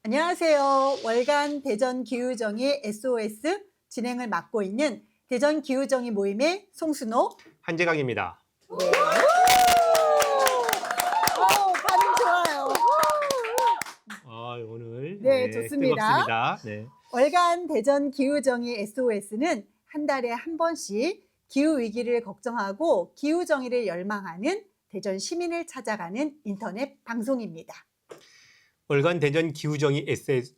안녕하세요. 월간 대전 기후정의 SOS 진행을 맡고 있는 대전 기후정의 모임의 송순호. 한재강입니다. 네. 반응 좋아요. 오늘 네, 좋습니다. 뜨겁습니다. 네. 월간 대전 기후정의 SOS는 한 달에 한 번씩 기후 위기를 걱정하고 기후 정의를 열망하는 대전 시민을 찾아가는 인터넷 방송입니다. 월간 대전 기후정의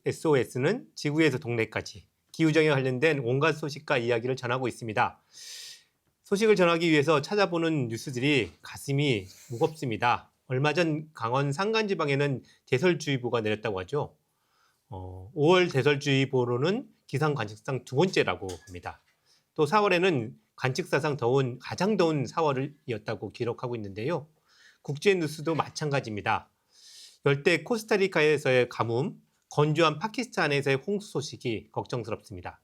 SOS는 지구에서 동네까지 기후정에 관련된 온갖 소식과 이야기를 전하고 있습니다. 소식을 전하기 위해서 찾아보는 뉴스들이 가슴이 무겁습니다. 얼마 전 강원 산간지방에는 대설주의보가 내렸다고 하죠. 5월 대설주의보로는 기상 관측상 두 번째라고 합니다. 또 4월에는 관측사상 가장 더운 4월이었다고 기록하고 있는데요. 국제 뉴스도 마찬가지입니다. 열대 코스타리카에서의 가뭄, 건조한 파키스탄에서의 홍수 소식이 걱정스럽습니다.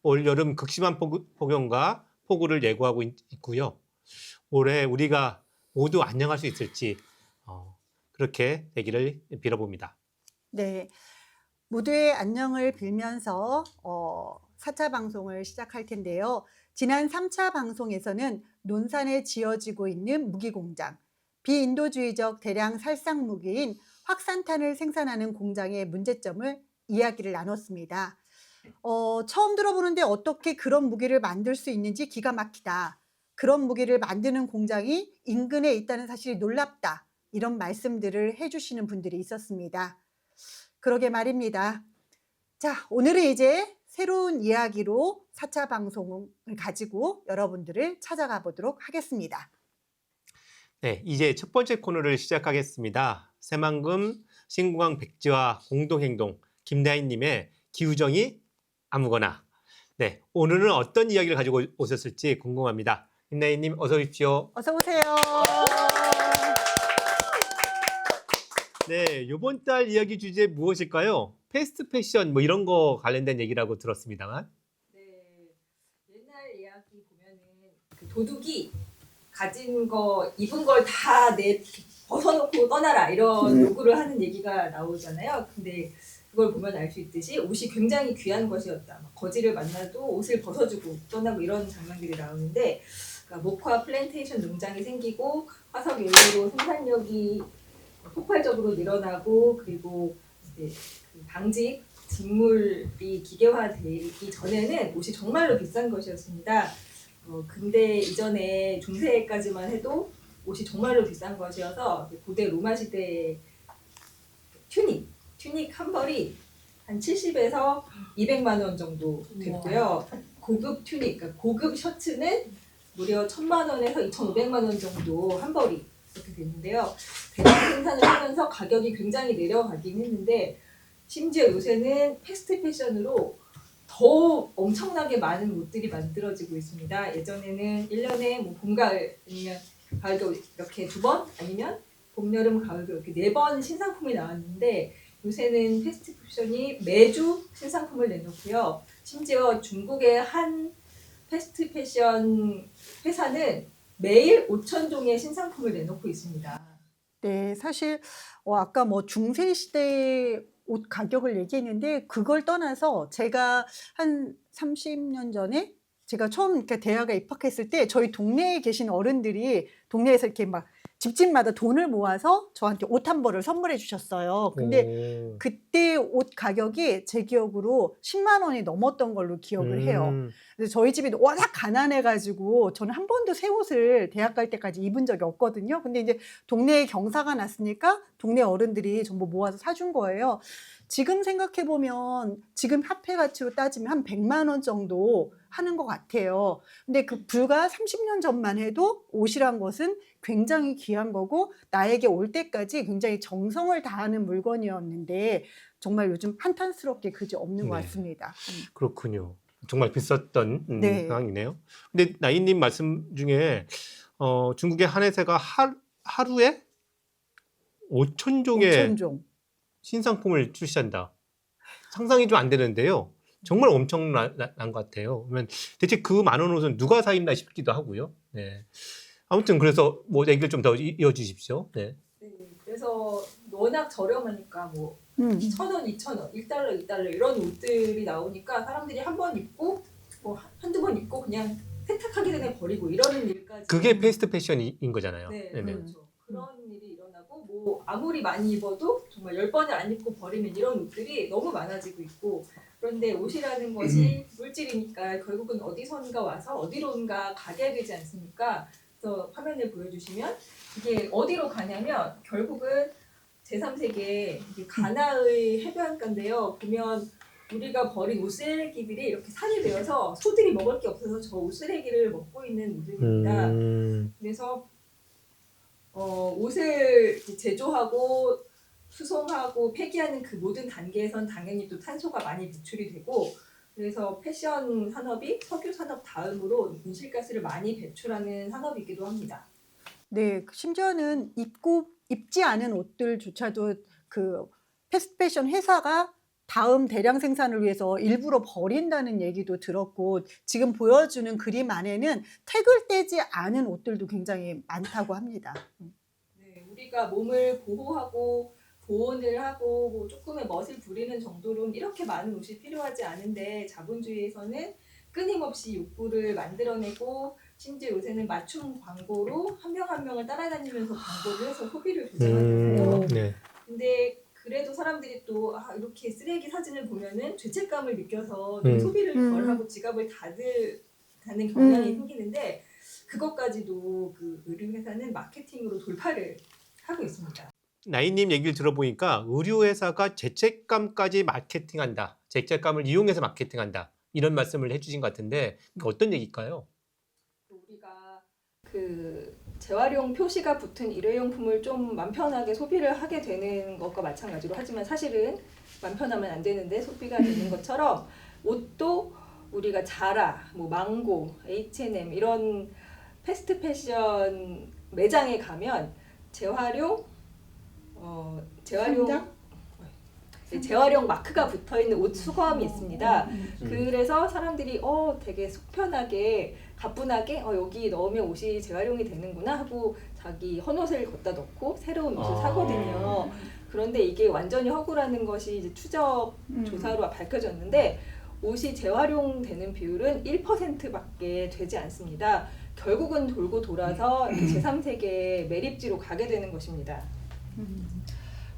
올 여름 극심한 폭염과 폭우를 예고하고 있고요. 올해 우리가 모두 안녕할 수 있을지 그렇게 되기를 빌어봅니다. 네, 모두의 안녕을 빌면서 4차 방송을 시작할 텐데요. 지난 3차 방송에서는 논산에 지어지고 있는 무기공장, 비인도주의적 대량 살상 무기인 확산탄을 생산하는 공장의 문제점을 이야기를 나눴습니다. 처음 들어보는데 어떻게 그런 무기를 만들 수 있는지 기가 막히다. 그런 무기를 만드는 공장이 인근에 있다는 사실이 놀랍다. 이런 말씀들을 해주시는 분들이 있었습니다. 그러게 말입니다. 자, 오늘은 이제 새로운 이야기로 4차 방송을 가지고 여러분들을 찾아가 보도록 하겠습니다. 네, 이제 첫 번째 코너를 시작하겠습니다. 새만금 신궁항 백지화 공동행동 김나인님의 기후정의 아무거나. 네, 오늘은 어떤 이야기를 가지고 오셨을지 궁금합니다. 김나인님 어서 오십시오. 어서 오세요. 네, 이번 달 이야기 주제 무엇일까요? 패스트 패션 뭐 이런 거 관련된 얘기라고 들었습니다만. 네, 옛날 이야기 보면은 그 도둑이 가진 거 입은 걸 다 벗어놓고 떠나라 이런 요구를 하는 얘기가 나오잖아요. 근데 그걸 보면 알 수 있듯이 옷이 굉장히 귀한 것이었다. 막 거지를 만나도 옷을 벗어주고 떠나고 이런 장면들이 나오는데, 그러니까 목화 플랜테이션 농장이 생기고 화석 연료로 생산력이 폭발적으로 늘어나고, 그리고 이제 그 방직 직물이 기계화되기 전에는 옷이 정말로 비싼 것이었습니다. 근데 이전에 중세까지만 해도 옷이 정말로 비싼 것이어서 고대 로마 시대 튜닉 한 벌이 한 70에서 200만 원 정도 됐고요. 고급 튜닉, 그러니까 고급 셔츠는 무려 1,000만 원에서 2,500만 원 정도 한 벌이 이렇게 됐는데요. 대량 생산을 하면서 가격이 굉장히 내려가긴 했는데, 심지어 요새는 패스트 패션으로 더 엄청나게 많은 옷들이 만들어지고 있습니다. 예전에는 1년에 뭐 봄, 가을 아니면 가을, 겨울 이렇게 2번 아니면 봄, 여름, 가을, 겨울 이렇게 4번 신상품이 나왔는데, 요새는 패스트 패션이 매주 신상품을 내놓고요. 심지어 중국의 한 패스트 패션 회사는 매일 5,000종의 신상품을 내놓고 있습니다. 네, 사실 아까 뭐 중세시대 옷 가격을 얘기했는데 그걸 떠나서 제가 한 30년 전에 제가 처음 이렇게 대학에 입학했을 때 저희 동네에 계신 어른들이 동네에서 이렇게 막 집집마다 돈을 모아서 저한테 옷 한 벌을 선물해 주셨어요. 근데 그때 옷 가격이 제 기억으로 10만 원이 넘었던 걸로 기억을 해요. 그래서 저희 집이 워낙 가난해가지고 저는 한 번도 새 옷을 대학 갈 때까지 입은 적이 없거든요. 근데 이제 동네에 경사가 났으니까 동네 어른들이 전부 모아서 사준 거예요. 지금 생각해보면 지금 화폐 가치로 따지면 한 100만 원 정도 하는 것 같아요. 근데 그 불과 30년 전만 해도 옷이란 것은 굉장히 귀한 거고 나에게 올 때까지 굉장히 정성을 다하는 물건이었는데 정말 요즘 한탄스럽게 그지 없는 것 네. 같습니다. 그렇군요. 정말 비쌌던 네. 상황이네요. 근데 나인님 말씀 중에 중국의 한 회사가 하루에 5,000종의 5,000종. 신상품을 출시한다. 상상이 좀 안 되는데요. 정말 엄청난 것 같아요. 그러면 대체 그 많은 옷은 누가 사 입나 싶기도 하고요. 네. 아무튼 그래서 뭐 얘기를 좀 더 이어주십시오. 네. 네, 그래서 워낙 저렴하니까 뭐 음. 1,000원, 2,000원, 1달러, 2달러 이런 옷들이 나오니까 사람들이 한 번 입고 뭐 한두 번 입고 그냥 세탁하기 전에 버리고 이러는 일까지. 그게 패스트 패션인 거잖아요. 네, 네네. 그렇죠. 그런 일이 일어나고 뭐 아무리 많이 입어도 정말 10번을 안 입고 버리는 이런 옷들이 너무 많아지고 있고, 그런데 옷이라는 것이 물질이니까 결국은 어디선가 와서 어디론가 가게 되지 않습니까? 그래서 화면을 보여주시면 이게 어디로 가냐면 결국은 제3세계 가나의 해변가인데요. 보면 우리가 버린 옷쓰레기들이 이렇게 산이 되어서 소들이 먹을 게 없어서 저 옷쓰레기를 먹고 있는 모습입니다. 그래서 옷을 제조하고 수송하고 폐기하는 그 모든 단계에선 당연히 또 탄소가 많이 배출이 되고, 그래서 패션 산업이 석유 산업 다음으로 온실가스를 많이 배출하는 산업이기도 합니다. 네, 심지어는 입지 않은 옷들조차도 그 패스트패션 회사가 다음 대량 생산을 위해서 일부러 버린다는 얘기도 들었고, 지금 보여주는 그림 안에는 태그를 떼지 않은 옷들도 굉장히 많다고 합니다. 네, 우리가 몸을 보호하고 보온을 하고 뭐 조금의 멋을 부리는 정도로는 이렇게 많은 옷이 필요하지 않은데, 자본주의에서는 끊임없이 욕구를 만들어내고 심지어 요새는 맞춤 광고로 한 명 한 명을 따라다니면서 광고를 해서 소비를 조장하잖아요. 네. 근데 그래도 사람들이 또 이렇게 쓰레기 사진을 보면은 죄책감을 느껴서 좀 소비를 덜 하고 지갑을 닫는 경향이 생기는데, 그것까지도 그 의류회사는 마케팅으로 돌파를 하고 있습니다. 나인님 얘기를 들어보니까 의류회사가 죄책감까지 마케팅한다. 죄책감을 이용해서 마케팅한다. 이런 말씀을 해주신 것 같은데 어떤 얘기일까요? 우리가 그 재활용 표시가 붙은 일회용품을 좀 맘 편하게 소비를 하게 되는 것과 마찬가지로, 하지만 사실은 맘 편하면 안 되는데 소비가 되는 것처럼 옷도 우리가 자라, 뭐 망고, H&M 이런 패스트 패션 매장에 가면 재활용 마크가 붙어 있는 옷 수거함이 있습니다. 그래서 사람들이 되게 속 편하게 가뿐하게 여기 넣으면 옷이 재활용이 되는구나 하고 자기 헌옷을 걷다 넣고 새로운 옷을 사거든요. 그런데 이게 완전히 허구라는 것이 이제 추적 조사로 밝혀졌는데, 옷이 재활용되는 비율은 1%밖에 되지 않습니다. 결국은 돌고 돌아서 제3세계의 매립지로 가게 되는 것입니다.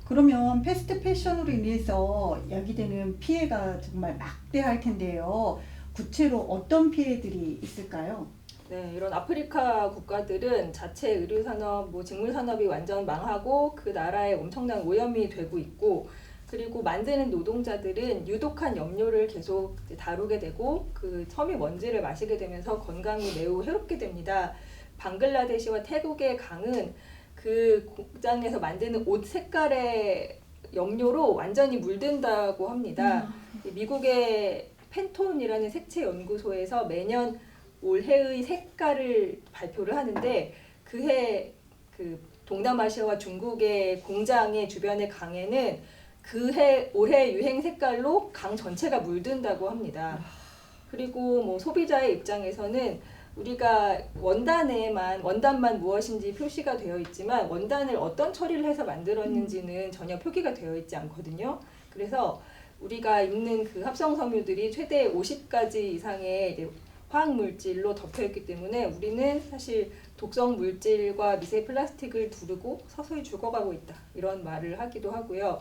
그러면 패스트 패션으로 인해서 야기되는 피해가 정말 막대할 텐데요. 구체로 어떤 피해들이 있을까요? 네, 이런 아프리카 국가들은 자체 의류 산업, 직물 산업이 완전 망하고 그 나라에 엄청난 오염이 되고 있고, 그리고 만드는 노동자들은 유독한 염료를 계속 다루게 되고 그 섬유 먼지를 마시게 되면서 건강이 매우 해롭게 됩니다. 방글라데시와 태국의 강은 그 공장에서 만드는 옷 색깔의 염료로 완전히 물든다고 합니다. 미국의 펜톤이라는 색채 연구소에서 매년 올해의 색깔을 발표를 하는데, 그해 그 동남아시아와 중국의 공장의 주변의 강에는 올해 유행 색깔로 강 전체가 물든다고 합니다. 그리고 소비자의 입장에서는 우리가 원단만 무엇인지 표시가 되어 있지만 원단을 어떤 처리를 해서 만들었는지는 전혀 표기가 되어 있지 않거든요. 그래서 우리가 입는 그 합성 섬유들이 최대 50가지 이상의 이제 화학 물질로 덮여 있기 때문에 우리는 사실 독성 물질과 미세 플라스틱을 두르고 서서히 죽어가고 있다, 이런 말을 하기도 하고요.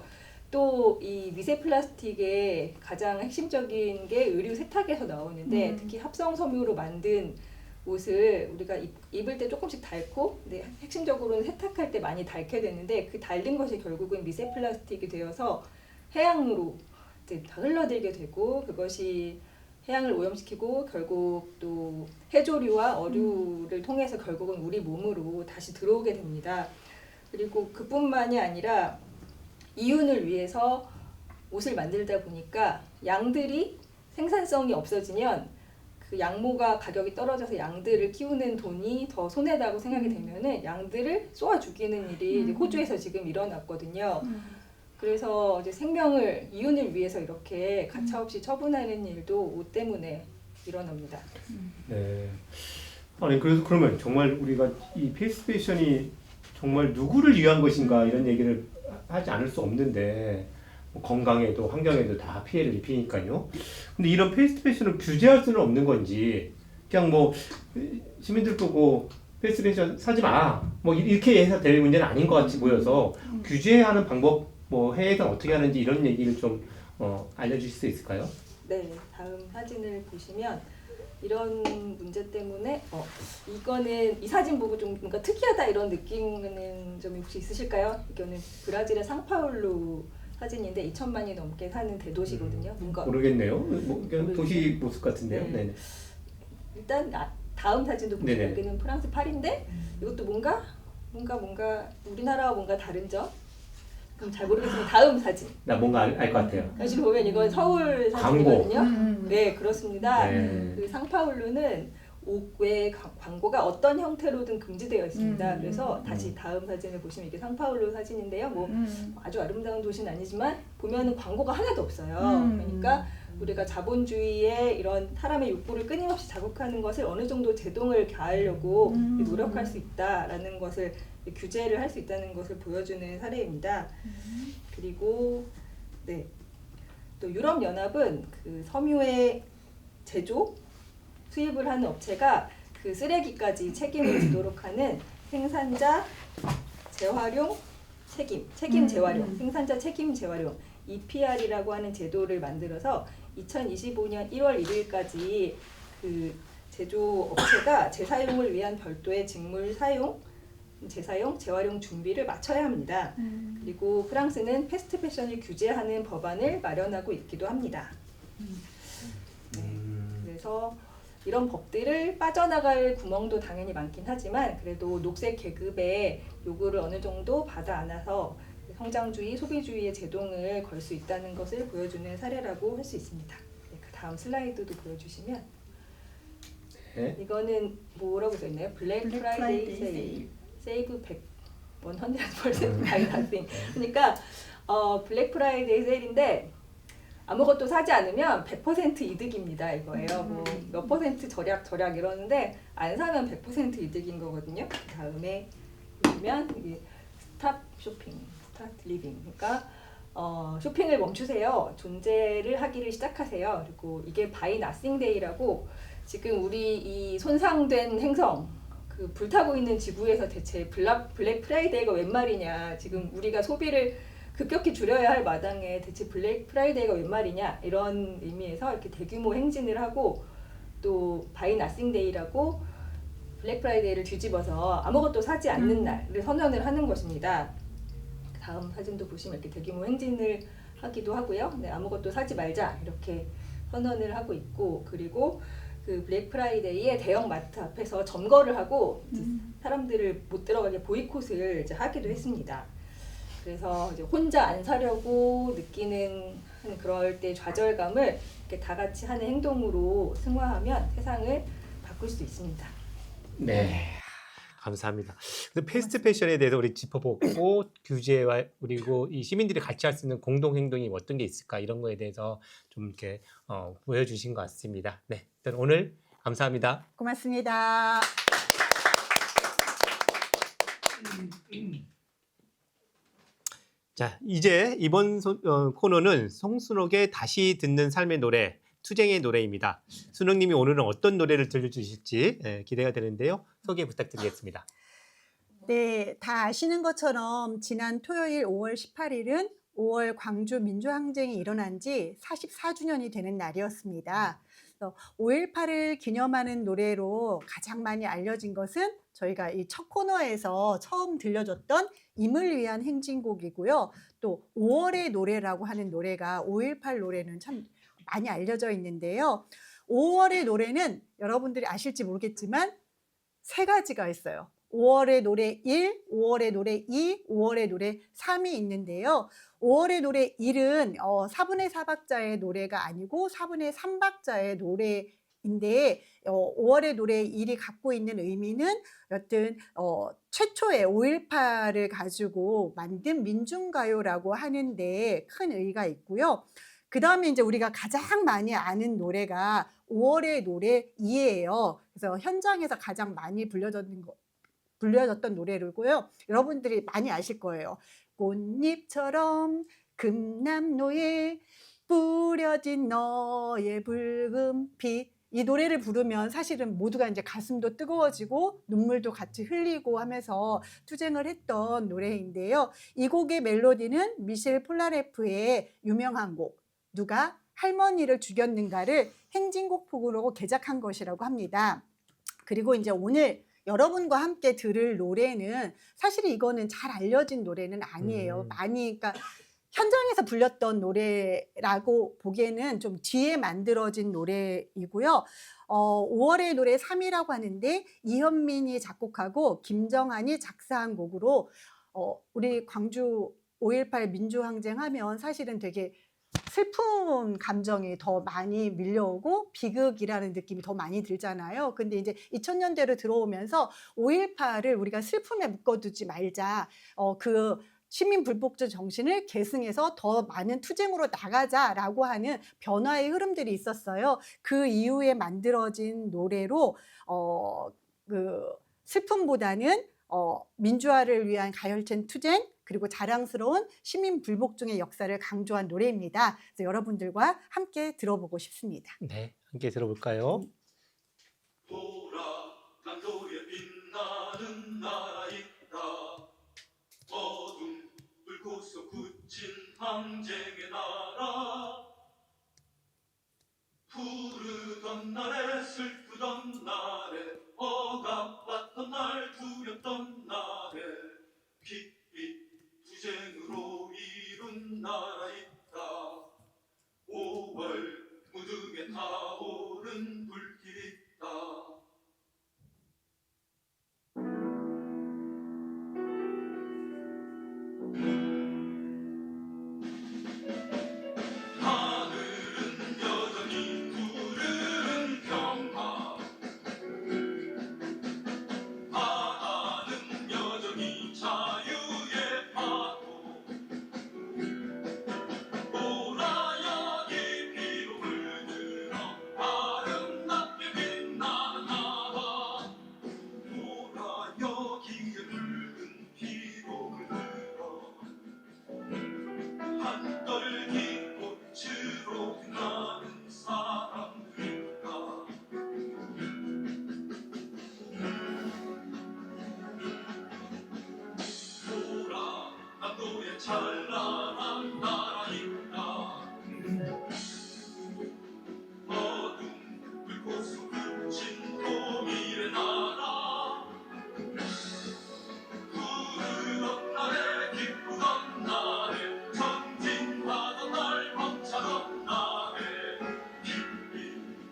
또 이 미세 플라스틱의 가장 핵심적인 게 의류 세탁에서 나오는데, 특히 합성 섬유로 만든 옷을 우리가 입을 때 조금씩 닳고, 핵심적으로는 세탁할 때 많이 닳게 되는데, 그 닳는 것이 결국은 미세 플라스틱이 되어서 해양으로 이제 다 흘러들게 되고, 그것이 해양을 오염시키고 결국 또 해조류와 어류를 통해서 결국은 우리 몸으로 다시 들어오게 됩니다. 그리고 그뿐만이 아니라 이윤을 위해서 옷을 만들다 보니까 양들이 생산성이 없어지면 그 양모가 가격이 떨어져서 양들을 키우는 돈이 더 손해다고 생각이 되면은 양들을 쏘아 죽이는 일이 이제 호주에서 지금 일어났거든요. 그래서 이제 이윤을 위해서 이렇게 가차없이 처분하는 일도 옷 때문에 일어납니다. 네. 아니 그래서 그러면 정말 우리가 이 패스트 패션이 정말 누구를 위한 것인가 이런 얘기를 하지 않을 수 없는데 뭐 건강에도 환경에도 다 피해를 입히니까요. 근데 이런 패스트 패션을 규제할 수는 없는 건지 그냥 뭐 시민들 보고 패스트 패션 사지 마 뭐 이렇게 해서 될 문제는 아닌 것 같이 보여서 규제하는 방법 뭐 해외에서 어떻게 하는지 이런 얘기를 좀 알려주실 수 있을까요? 네, 다음 사진을 보시면 이런 문제 때문에 이거는 이 사진 보고 좀 뭔가 특이하다 이런 느낌은 좀 혹시 있으실까요? 이거는 브라질의 상파울루 사진인데 2천만이 넘게 사는 대도시거든요. 뭔가 모르겠네요. 뭐 그냥 도시 모습 같은데요. 네. 네네. 일단 다음 사진도 보시면 네네. 여기는 프랑스 파리인데 이것도 뭔가 우리나라와 뭔가 다른 점? 그럼 잘 모르겠지만 다음 사진. 나 뭔가 알 것 같아요. 사실 보면 이건 서울 사진이거든요. 광고. 네, 그렇습니다. 네. 그 상파울루는 외 광고가 어떤 형태로든 금지되어 있습니다. 그래서 다시 다음 사진을 보시면 이게 상파울루 사진인데요. 뭐 아주 아름다운 도시는 아니지만 보면은 광고가 하나도 없어요. 그러니까 우리가 자본주의의 이런 사람의 욕구를 끊임없이 자극하는 것을 어느 정도 제동을 가하려고 노력할 수 있다라는 것을 규제를 할 수 있다는 것을 보여주는 사례입니다. 그리고 네, 또 유럽 연합은 그 섬유의 제조 수입을 하는 업체가 그 쓰레기까지 책임을 지도록 하는 생산자 재활용 책임 재활용 생산자 책임 재활용 EPR이라고 하는 제도를 만들어서 2025년 1월 1일까지 그 제조 업체가 재사용을 위한 별도의 직물 사용 재사용, 재활용 준비를 마쳐야 합니다. 그리고 프랑스는 패스트 패션을 규제하는 법안을 마련하고 있기도 합니다. 그래서 이런 법들을 빠져나갈 구멍도 당연히 많긴 하지만 그래도 녹색 계급의 요구를 어느 정도 받아 안아서 성장주의, 소비주의의 제동을 걸 수 있다는 것을 보여주는 사례라고 할 수 있습니다. 네, 그 다음 슬라이드도 보여주시면 네. 이거는 뭐라고 써있나요? 블랙 프라이데이 세일. 세이브 100% 바이 나싱. 그러니까 블랙 프라이데이 세일인데 아무것도 사지 않으면 100% 이득입니다 이거예요. 뭐 몇 퍼센트 절약 이러는데 안 사면 100% 이득인 거거든요. 다음에 보시면 이게 스탑 쇼핑, 스타트 리빙. 그러니까 쇼핑을 멈추세요. 존재를 하기를 시작하세요. 그리고 이게 바이 나싱 데이라고 지금 우리 이 손상된 행성 그 불타고 있는 지구에서 대체 블랙 프라이데이가 웬 말이냐. 지금 우리가 소비를 급격히 줄여야 할 마당에 대체 블랙 프라이데이가 웬 말이냐. 이런 의미에서 이렇게 대규모 행진을 하고 또 바이 나싱 데이라고 블랙 프라이데이를 뒤집어서 아무것도 사지 않는 날을 선언을 하는 것입니다. 다음 사진도 보시면 이렇게 대규모 행진을 하기도 하고요. 네, 아무것도 사지 말자 이렇게 선언을 하고 있고 그리고 그 블랙 프라이데이에 대형 마트 앞에서 점거를 하고 사람들을 못 들어가게 보이콧을 이제 하기도 했습니다. 그래서 이제 혼자 안 사려고 느끼는 그럴 때 좌절감을 이렇게 다 같이 하는 행동으로 승화하면 세상을 바꿀 수 있습니다. 네. 감사합니다. 근데 패스트 패션에 대해서 우리 짚어보고 규제와 그리고 이 시민들이 같이 할 수 있는 공동 행동이 어떤 게 있을까 이런 거에 대해서 좀 이렇게 보여주신 것 같습니다. 네, 일단 오늘 감사합니다. 고맙습니다. 자, 이제 이번 코너는 송순옥의 다시 듣는 삶의 노래, 투쟁의 노래입니다. 순옥님이 오늘은 어떤 노래를 들려주실지 기대가 되는데요. 소개 부탁드리겠습니다. 네, 다 아시는 것처럼 지난 토요일 5월 18일은 5월 광주 민주항쟁이 일어난 지 44주년이 되는 날이었습니다. 5.18을 기념하는 노래로 가장 많이 알려진 것은 저희가 이 첫 코너에서 처음 들려줬던 임을 위한 행진곡이고요. 또 5월의 노래라고 하는 노래가 5.18 노래는 참 많이 알려져 있는데요. 5월의 노래는 여러분들이 아실지 모르겠지만 세 가지가 있어요. 5월의 노래 1, 5월의 노래 2, 5월의 노래 3이 있는데요. 5월의 노래 1은 4분의 4박자의 노래가 아니고 4분의 3박자의 노래인데 5월의 노래 1이 갖고 있는 의미는 여튼 최초의 5.18을 가지고 만든 민중가요라고 하는데 큰 의의가 있고요. 그 다음에 이제 우리가 가장 많이 아는 노래가 5월의 노래 2예요. 그래서 현장에서 가장 많이 불려졌는 거 불려졌던 노래고요. 여러분들이 많이 아실 거예요. 꽃잎처럼 금남로에 뿌려진 너의 붉은 피. 이 노래를 부르면 사실은 모두가 이제 가슴도 뜨거워지고 눈물도 같이 흘리고 하면서 투쟁을 했던 노래인데요. 이 곡의 멜로디는 미셸 폴라레프의 유명한 곡 누가 할머니를 죽였는가를 행진곡 폭으로 개작한 것이라고 합니다. 그리고 이제 오늘 여러분과 함께 들을 노래는 사실 이거는 잘 알려진 노래는 아니에요. 많이 그러니까 현장에서 불렸던 노래라고 보기에는 좀 뒤에 만들어진 노래이고요. 5월의 노래 3이라고 하는데 이현민이 작곡하고 김정한이 작사한 곡으로 우리 광주 5.18 민주항쟁 하면 사실은 되게 슬픈 감정이 더 많이 밀려오고 비극이라는 느낌이 더 많이 들잖아요. 근데 이제 2000년대로 들어오면서 5.18을 우리가 슬픔에 묶어두지 말자. 그 시민 불복종 정신을 계승해서 더 많은 투쟁으로 나가자라고 하는 변화의 흐름들이 있었어요. 그 이후에 만들어진 노래로 그 슬픔보다는 민주화를 위한 가열찬 투쟁 그리고 자랑스러운 시민 불복종의 역사를 강조한 노래입니다. 그래서 여러분들과 함께 들어보고 싶습니다. 네, 함께 들어볼까요? 보라 남도에 빛나는 나라 있다. 어둠 불고서 굳힌 항쟁의 나라. 부르던 날에 슬프던 날에 억압받던 날 두렵던 날에 빛빛 투쟁으로 이룬 나라 있다. 5월 무등에 타오른 불길 있다. 하늘은 여전히 푸른 평화. 바다는 여전히 자유의 파도. 보라 여기 피로 물들어 아름답게 빛나는 나라. 보라 여기에 붉은 피로 물들어 한떨기 꽃으로 빛나는 사람들인가. 보라 남도에 찬란한 나라 있다. 어둠 불꽃으로 그친 통일의 나라. 부르던 날에 기쁘던 날에 전진하던 날 벅차던 날에 빛빛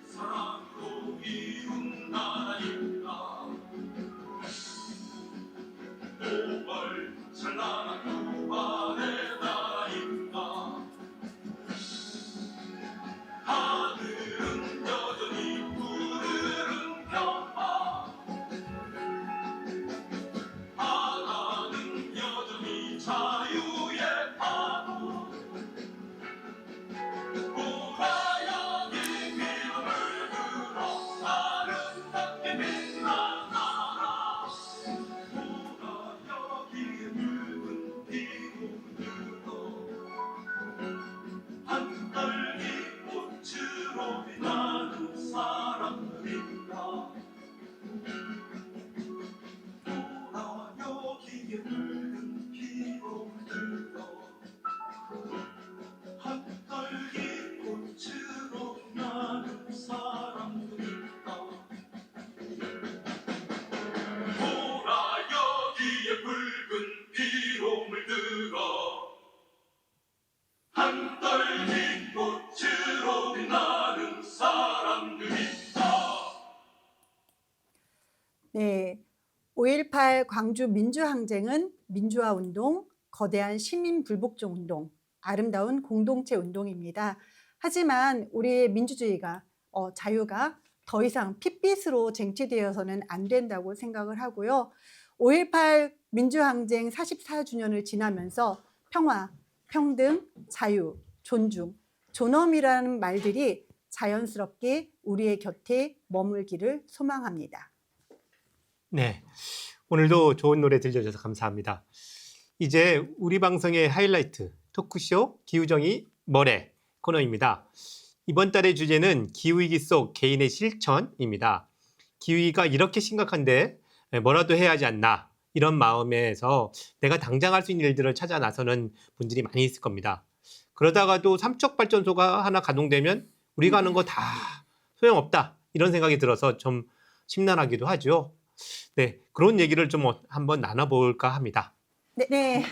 사랑으로 이룬 나라 있다. 5월 찬란한 두발의 나라 있다. 하늘은 여전히 푸른 평화. 바다는 여전히 자유의 파도. 보라 여기 피로 물들어 아름답게 빛나는 나라. 보라 여기에 붉은 피로 물들어 한떨기 꽃으로 빛나는 사람들인가. 보라 여기에 붉은 피로 물들어 한떨기 꽃으로 빛나는 사람들인가. 보라 여기에 붉은 피로 물들어 한떨기 꽃으로 빛나는 사람들이다. 네, 5.18 광주 민주항쟁은 민주화 운동, 거대한 시민 불복종 운동, 아름다운 공동체 운동입니다. 하지만 우리의 민주주의가, 자유가 더 이상 핏빛으로 쟁취되어서는 안 된다고 생각을 하고요. 5.18 민주항쟁 44주년을 지나면서 평화, 평등, 자유, 존중, 존엄이라는 말들이 자연스럽게 우리의 곁에 머물기를 소망합니다. 네. 오늘도 좋은 노래 들려주셔서 감사합니다. 이제 우리 방송의 하이라이트 토크쇼 기후정의 뭐래 코너입니다. 이번 달의 주제는 기후위기 속 개인의 실천입니다. 기후위기가 이렇게 심각한데 뭐라도 해야 하지 않나 이런 마음에서 내가 당장 할 수 있는 일들을 찾아 나서는 분들이 많이 있을 겁니다. 그러다가도 삼척발전소가 하나 가동되면 우리가 하는 거 다 소용없다 이런 생각이 들어서 좀 심란하기도 하죠. 네, 그런 얘기를 좀 한번 나눠볼까 합니다. 네, 네.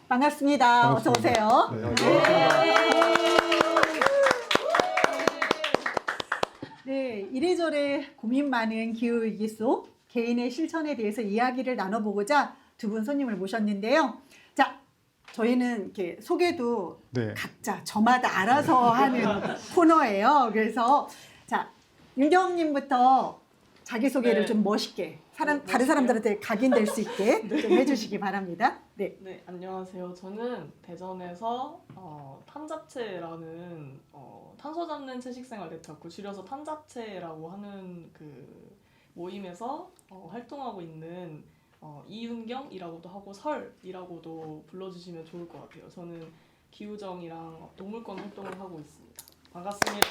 반갑습니다. 어서 오세요. 네, 반갑습니다. 네, 이래저래 고민 많은 기후위기 속 개인의 실천에 대해서 이야기를 나눠보고자 두 분 손님을 모셨는데요. 자, 저희는 이렇게 소개도 네. 각자 저마다 알아서 하는 코너예요. 그래서 자, 윤경님부터 자기소개를 네. 좀 멋있게 다른 멋있게요? 사람들한테 각인될 수 있게 좀 해주시기 바랍니다. 네. 네, 안녕하세요. 저는 대전에서 탄잡체라는 탄소 잡는 채식생활 네트워크, 줄여서 탄잡체라고 하는 그 모임에서 활동하고 있는 이윤경이라고도 하고 설이라고도 불러주시면 좋을 것 같아요. 저는 기후정이랑 동물권 활동을 하고 있습니다. 반갑습니다.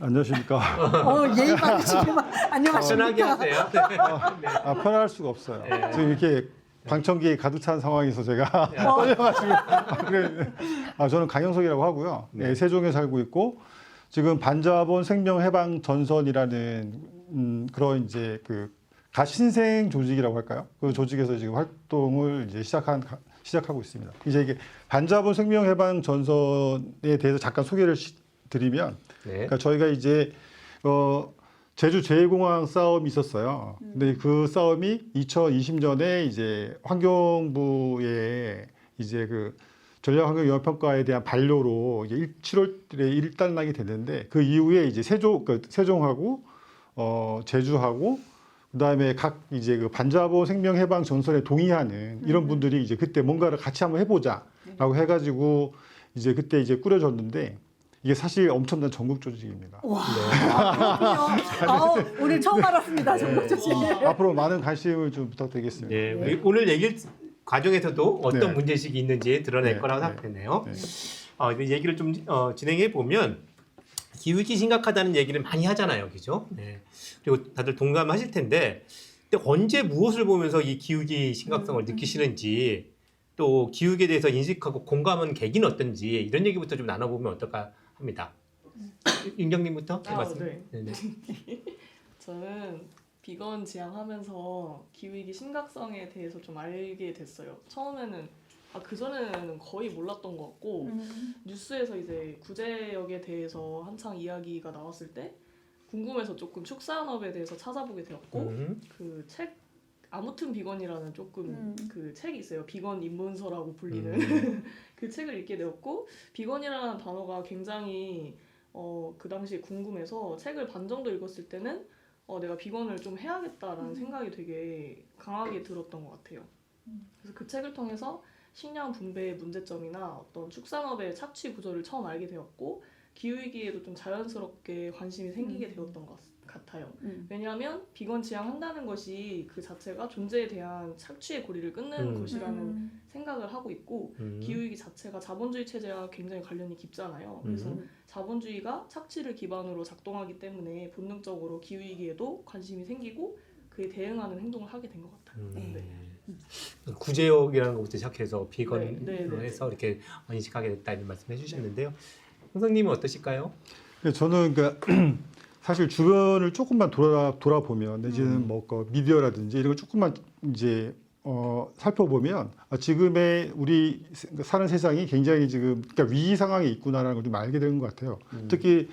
안녕하십니까. 예의 바르시게 편하게 안녕하십니까. 하세요. 네. 편할 수가 없어요. 네. 지금 이렇게 방청객이 가득 찬 상황에서 제가 떨려가지고. 저는 강영석이라고 하고요. 네. 네, 세종에 살고 있고 지금 반자본 생명해방 전선이라는 그런 이제 그 가신생 조직이라고 할까요? 그 조직에서 지금 활동을 이제 시작하고 있습니다. 이제 이게 반자본 생명해방 전선에 대해서 잠깐 소개를 드리면, 네. 그러니까 저희가 이제 제주 제1공항 싸움이 있었어요. 근데 그 싸움이 2020년에 이제 환경부의 이제 그 전략환경영향평가에 대한 반려로 이제 7월에 일단락이 됐는데 그 이후에 이제 세종하고 제주하고 그다음에 각 이제 그 반자본 생명해방 전선에 동의하는 이런 분들이 이제 그때 뭔가를 같이 한번 해보자라고 해가지고 이제 그때 이제 꾸려졌는데 이게 사실 엄청난 전국 조직입니다. 와, 그렇군요. 오늘 처음 알았습니다. 정말 조심. 앞으로 많은 관심을 좀 부탁드리겠습니다. 네, 우리 오늘 얘기 과정에서도 어떤 네. 문제의식이 있는지 드러낼 네, 거라고 네. 생각되네요. 네. 이 얘기를 좀 진행해 보면 기후위기 심각하다는 얘기를 많이 하잖아요, 그죠? 네. 그리고 다들 동감하실 텐데, 근데 언제 무엇을 보면서 이 기후위기 심각성을 느끼시는지, 또 기후위기에 대해서 인식하고 공감하는 계기는 어떤지 이런 얘기부터 좀 나눠보면 어떨까 합니다. 윤경님부터 네. 네네. 저는 비건 지향하면서 기후위기 심각성에 대해서 좀 알게 됐어요. 처음에는 그전에는 거의 몰랐던 것 같고 뉴스에서 이제 구제역에 대해서 한창 이야기가 나왔을 때 궁금해서 조금 축산업에 대해서 찾아보게 되었고 그 책 아무튼 비건이라는 조금 그 책이 있어요. 비건 입문서라고 불리는 그 책을 읽게 되었고 비건이라는 단어가 굉장히 그 당시에 궁금해서 책을 반 정도 읽었을 때는 내가 비건을 좀 해야겠다라는 생각이 되게 강하게 들었던 것 같아요. 그래서 그 책을 통해서 식량 분배의 문제점이나 어떤 축산업의 착취 구조를 처음 알게 되었고 기후위기에도 좀 자연스럽게 관심이 생기게 되었던 것 같아요. 왜냐하면 비건 지향한다는 것이 그 자체가 존재에 대한 착취의 고리를 끊는 것이라는 생각을 하고 있고 기후위기 자체가 자본주의 체제와 굉장히 관련이 깊잖아요. 그래서 자본주의가 착취를 기반으로 작동하기 때문에 본능적으로 기후위기에도 관심이 생기고 그에 대응하는 행동을 하게 된 것 같아요. 네. 구제역이라는 것부터 시작해서 비건으로 네. 해서 이렇게 인식하게 됐다 이런 말씀해 주셨는데요. 선생님은 어떠실까요? 저는 그러니까 사실 주변을 조금만 돌아보면 내지는 뭐 미디어라든지 이런 걸 조금만 이제 살펴보면 지금의 우리 사는 세상이 굉장히 지금 그러니까 위기 상황에 있구나라는 걸 좀 알게 되는 것 같아요. 특히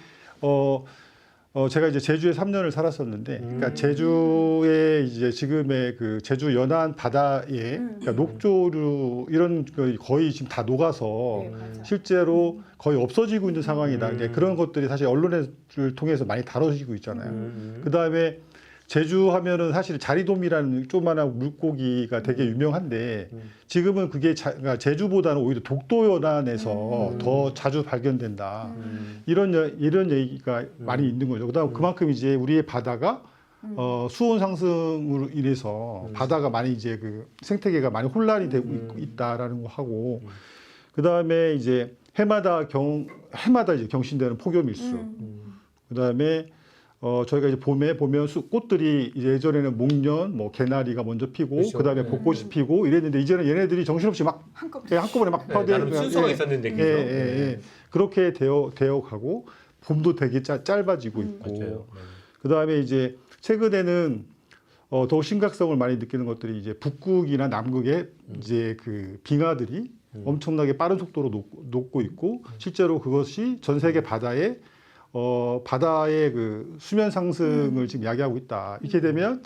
제가 이제 제주에 3년을 살았었는데, 그러니까 제주의 이제 지금의 그 제주 연안 바다에 그러니까 녹조류 이런 거의 지금 다 녹아서 실제로 거의 없어지고 있는 상황이다. 이제 그런 것들이 사실 언론을 통해서 많이 다뤄지고 있잖아요. 그 다음에 제주 하면은 사실 자리돔이라는 조그만한 물고기가 되게 유명한데 지금은 그게 그러니까 제주보다는 오히려 독도 연안에서 더 자주 발견된다. 이런 얘기가 많이 있는 거죠. 그다음 그만큼 이제 우리의 바다가 수온 상승으로 인해서 바다가 많이 이제 그 생태계가 많이 혼란이 되고 있다라는 거 하고 그다음에 이제 해마다 이제 경신되는 폭염일수. 그다음에 저희가 이제 봄에 보면 꽃들이 이제 예전에는 목련, 뭐 개나리가 먼저 피고 그렇죠. 그다음에 네. 벚꽃이 피고 이랬는데 이제는 얘네들이 정신없이 막 한꺼번에 막 네, 나름 순서가 있었는데 그죠? 그렇게 되어 가고 봄도 되게 짧아지고 있고 맞아요. 그다음에 이제 최근에는 더욱 심각성을 많이 느끼는 것들이 이제 북극이나 남극의 이제 그 빙하들이 엄청나게 빠른 속도로 녹고 있고 실제로 그것이 전 세계 바다의 그 수면 상승을 지금 야기하고 있다. 이렇게 되면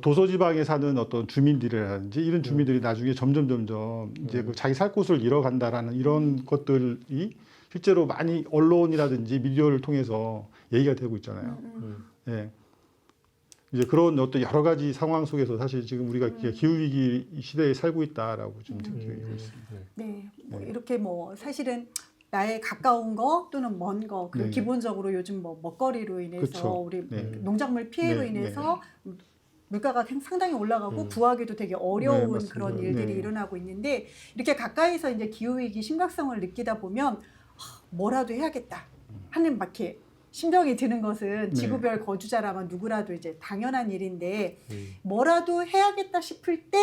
도서지방에 사는 어떤 주민들이라든지 이런 주민들이 나중에 점점 이제 그 자기 살 곳을 잃어간다라는 이런 것들이 실제로 많이 언론이라든지 미디어를 통해서 얘기가 되고 있잖아요. 예. 이제 그런 어떤 여러 가지 상황 속에서 사실 지금 우리가 기후위기 시대에 살고 있다라고 좀 느끼고 있습니다. 네, 뭐 이렇게 뭐 사실은 나의 가까운 거 또는 먼 거 그리고 네. 기본적으로 요즘 뭐 먹거리로 인해서 그쵸. 우리 네. 농작물 피해로 네, 인해서 물가가 상당히 올라가고 구하기도 되게 어려운 네, 맞습니다. 그런 일들이 네. 일어나고 있는데 이렇게 가까이서 이제 기후위기 심각성을 느끼다 보면 뭐라도 해야겠다 하는 막 이렇게 심정이 드는 것은 네. 지구별 거주자라면 누구라도 이제 당연한 일인데 뭐라도 해야겠다 싶을 때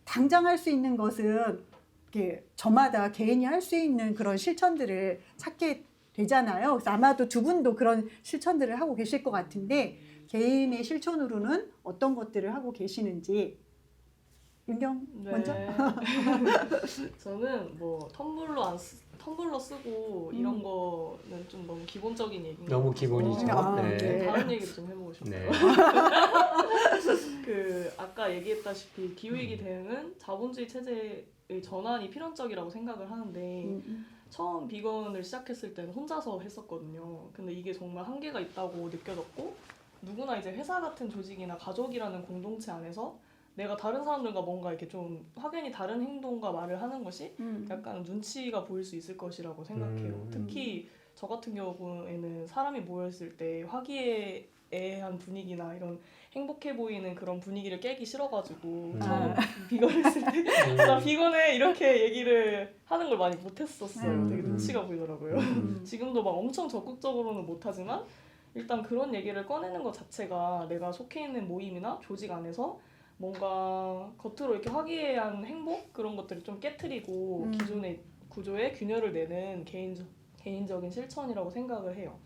당장 할 수 있는 것은 이렇게 저마다 개인이 할 수 있는 그런 실천들을 찾게 되잖아요. 그래서 아마도 두 분도 그런 실천들을 하고 계실 것 같은데 개인의 실천으로는 어떤 것들을 하고 계시는지 윤경 네. 먼저? 저는 뭐 텀블러 쓰고 이런 거는 좀 너무 기본적인 얘기인 것 너무 같아서 기본이죠. 아, 네. 네. 다른 얘기를 좀 해보고 싶어요. 네. 그 아까 얘기했다시피 기후위기 대응은 자본주의 체제의 전환이 필연적이라고 생각을 하는데 처음 비건을 시작했을 때는 혼자서 했었거든요. 근데 이게 정말 한계가 있다고 느껴졌고 누구나 이제 회사 같은 조직이나 가족이라는 공동체 안에서 내가 다른 사람들과 뭔가 이렇게 좀 확연히 다른 행동과 말을 하는 것이 약간 눈치가 보일 수 있을 것이라고 생각해요. 특히 저 같은 경우에는 사람이 모였을 때 화기애애한 분위기나 이런 행복해 보이는 그런 분위기를 깨기 싫어가지고 처음 비건을 했을 때 나 비건해 이렇게 얘기를 하는 걸 많이 못했었어요. 되게 눈치가 보이더라고요. 지금도 막 엄청 적극적으로는 못하지만 일단 그런 얘기를 꺼내는 것 자체가 내가 속해 있는 모임이나 조직 안에서 뭔가 겉으로 이렇게 화기애애한 행복 그런 것들을 좀 깨트리고 기존의 구조에 균열을 내는 개인적인 실천이라고 생각을 해요.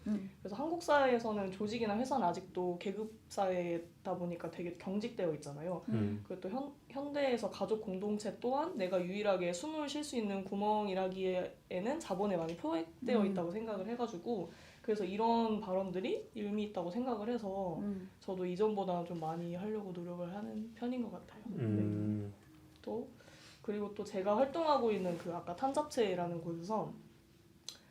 그래서 한국 사회에서는 조직이나 회사는 아직도 계급 사회다 보니까 되게 경직되어 있잖아요. 그리고 또 현대에서 가족 공동체 또한 내가 유일하게 숨을 쉴 수 있는 구멍이라기에는 자본에 많이 포획되어 있다고 생각을 해가지고 그래서 이런 발언들이 의미 있다고 생각을 해서 저도 이전보다는 좀 많이 하려고 노력을 하는 편인 것 같아요. 네. 그리고 또 제가 활동하고 있는 그 아까 탄잡체라는 곳에서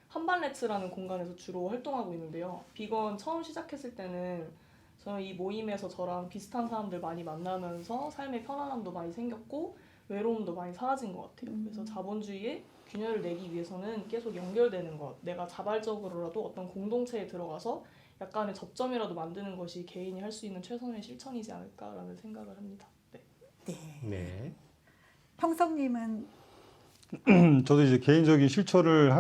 한반레츠라는 공간에서 주로 활동하고 있는데요. 비건 처음 시작했을 때는 저는 이 모임에서 저랑 비슷한 사람들 많이 만나면서 삶의 편안함도 많이 생겼고 외로움도 많이 사라진 것 같아요. 그래서 자본주의에 균열을 내기 위해서는 계속 연결되는 것, 내가 자발적으로라도 어떤 공동체에 들어가서 약간의 접점이라도 만드는 것이 개인이 할 수 있는 최선의 실천이지 않을까라는 생각을 합니다. 네. 네. 형성님은 저도 이제 개인적인 실천을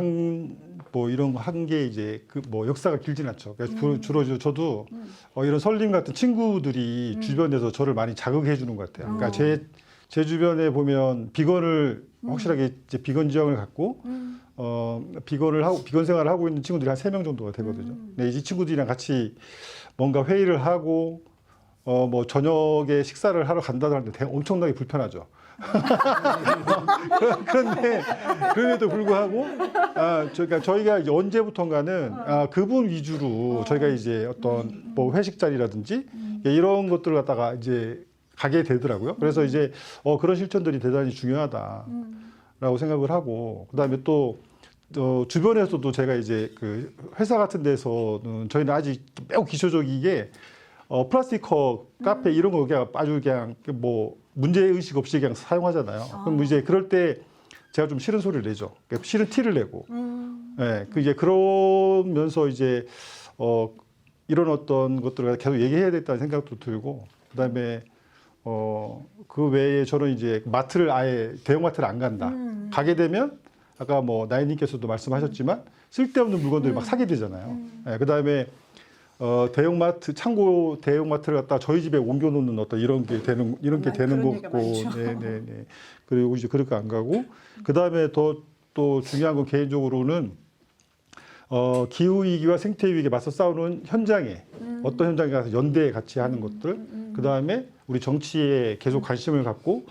이런 거 한 게 이제 그 뭐 역사가 길진 않죠. 그래서 주로 저도 이런 설림 같은 친구들이 주변에서 저를 많이 자극해 주는 것 같아요. 그러니까 제 주변에 보면 비건을 확실하게 이제 비건 지향을 갖고 비건 생활을 하고 있는 친구들이 한 3명 정도가 되거든요. 근데 이 친구들이랑 같이 뭔가 회의를 하고 뭐 저녁에 식사를 하러 간다는데 되게 엄청나게 불편하죠. 그럼에도 불구하고 그러니까 저희가 이제 언제부턴가는 그분 위주로 저희가 이제 어떤 뭐 회식 자리라든지 이런 것들을 갖다가 이제 가게 되더라고요. 그래서 이제 그런 실천들이 대단히 중요하다라고 생각을 하고 그다음에 또 주변에서도 제가 이제 그 회사 같은 데서는 저희는 아직 매우 기초적이게 플라스틱 컵, 카페 이런 거 그냥 아주 그냥 뭐 문제 의식 없이 그냥 사용하잖아요. 그럼 이제 그럴 때 제가 좀 싫은 소리를 내죠. 그러니까 싫은 티를 내고, 예, 그 이제 그러면서 이제 이런 어떤 것들을 계속 얘기해야 됐다는 생각도 들고, 그다음에 그 외에 저는 이제 마트를 아예 대형마트를 안 간다. 가게 되면 아까 뭐 나인님께서도 말씀하셨지만 쓸데없는 물건들을 막 사게 되잖아요. 예, 그다음에 대형마트 창고 대형마트를 갖다 저희 집에 옮겨놓는 어떤 이런 게 되는 그런 얘기가 거고, 많죠. 네네네. 그리고 이제 그렇게 안 가고, 그다음에 또 중요한 건 개인적으로는 기후 위기와 생태 위기에 맞서 싸우는 현장에 어떤 현장에 가서 연대에 같이 하는 것들, 그다음에 우리 정치에 계속 관심을 갖고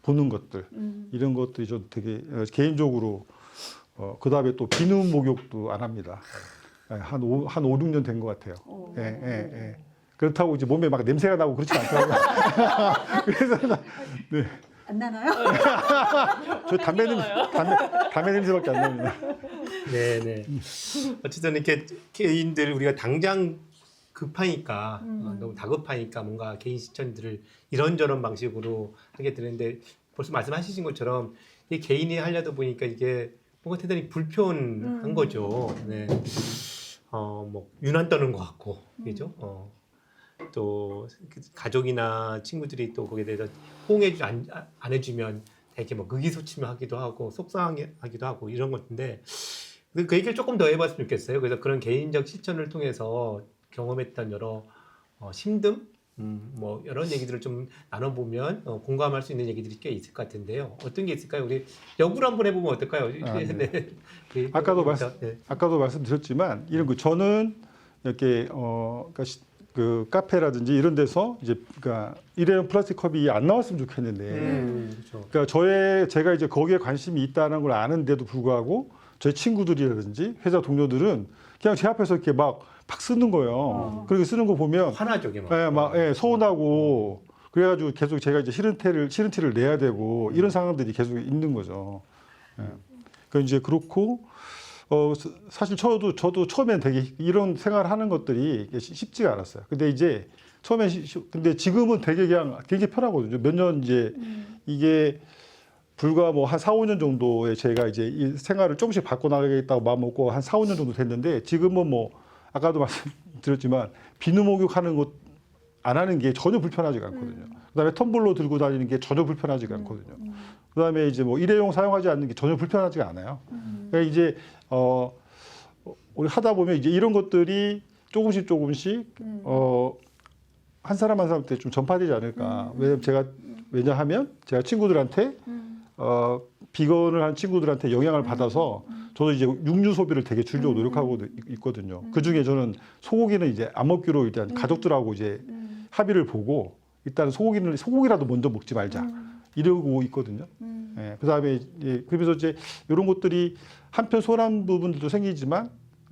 보는 것들, 이런 것들이 좀 되게 개인적으로 그다음에 또 비누 목욕도 안 합니다. 한 5, 6년 된 것 같아요. 예. 그렇다고 이제 몸에 막 냄새가 나고 그렇지 않더라고요. 그래서 네. 안 나나요? 저 담배 냄새밖에 안 납니다. 네네. 어쨌든 이렇게 개인들 우리가 당장 급하니까 너무 다급하니까 뭔가 개인 실천들을 이런저런 방식으로 하게 되는데 벌써 말씀하신 것처럼 이 개인이 하려다 보니까 이게 뭔가 대단히 불편한 거죠. 네. 뭐 유난 떠는 것 같고, 그죠? 또 가족이나 친구들이 또 거기에 대해서 호응해주지 안 해주면 되게 뭐 의기소침하기도 하고 속상하기도 하고 이런 건데 그 얘기를 조금 더 해봤으면 좋겠어요. 그래서 그런 개인적 실천을 통해서 경험했던 여러 힘듦, 뭐 이런 얘기들을 좀 나눠보면 공감할 수 있는 얘기들이 꽤 있을 것 같은데요. 어떤 게 있을까요? 우리 역으로 한번 해보면 어떨까요? 네. 네. 아까도 말씀드렸지만 이런 거 저는 이렇게 그러니까 그 카페라든지 이런 데서 이제 그러니까 일회용 플라스틱 컵이 안 나왔으면 좋겠는데, 그렇죠. 그러니까 제가 이제 거기에 관심이 있다는 걸 아는데도 불구하고 저희 친구들이라든지 회사 동료들은 그냥 제 앞에서 이렇게 막 쓰는 거예요. 그렇게 쓰는 거 보면 화나죠, 이게 막 서운하고 그래가지고 계속 제가 이제 싫은 티를 내야 되고 이런 상황들이 계속 있는 거죠. 예. 그러니까 이제 그렇고 사실 저도 처음엔 되게 이런 생활을 하는 것들이 쉽지가 않았어요. 근데 이제 처음엔 근데 지금은 되게 그냥 굉장히 편하거든요. 몇 년 이제 이게 불과 뭐 한 4, 5년 정도에 제가 이제 이 생활을 조금씩 바꿔나가겠다고 마음 먹고 한 4, 5년 정도 됐는데 지금은 뭐 아까도 말씀드렸지만 비누 목욕하는 것 안 하는 게 전혀 불편하지가 않거든요. 그다음에 텀블러 들고 다니는 게 전혀 불편하지가 않거든요. 그다음에 이제 뭐 일회용 사용하지 않는 게 전혀 불편하지가 않아요. 그러니까 이제 우리 하다 보면 이제 이런 것들이 조금씩 한 사람 한 사람한테 좀 전파되지 않을까. 왜냐하면 제가 친구들한테 비건을 한 친구들한테 영향을 받아서 저도 이제 육류 소비를 되게 줄이려고 노력하고 있거든요. 그 중에 저는 소고기는 이제 안 먹기로 일단 가족들하고 이제 합의를 보고 일단 소고기라도 먼저 먹지 말자 이러고 있거든요. 예, 그다음에 그러면서 이제 이런 것들이 한편 소홀한 부분들도 생기지만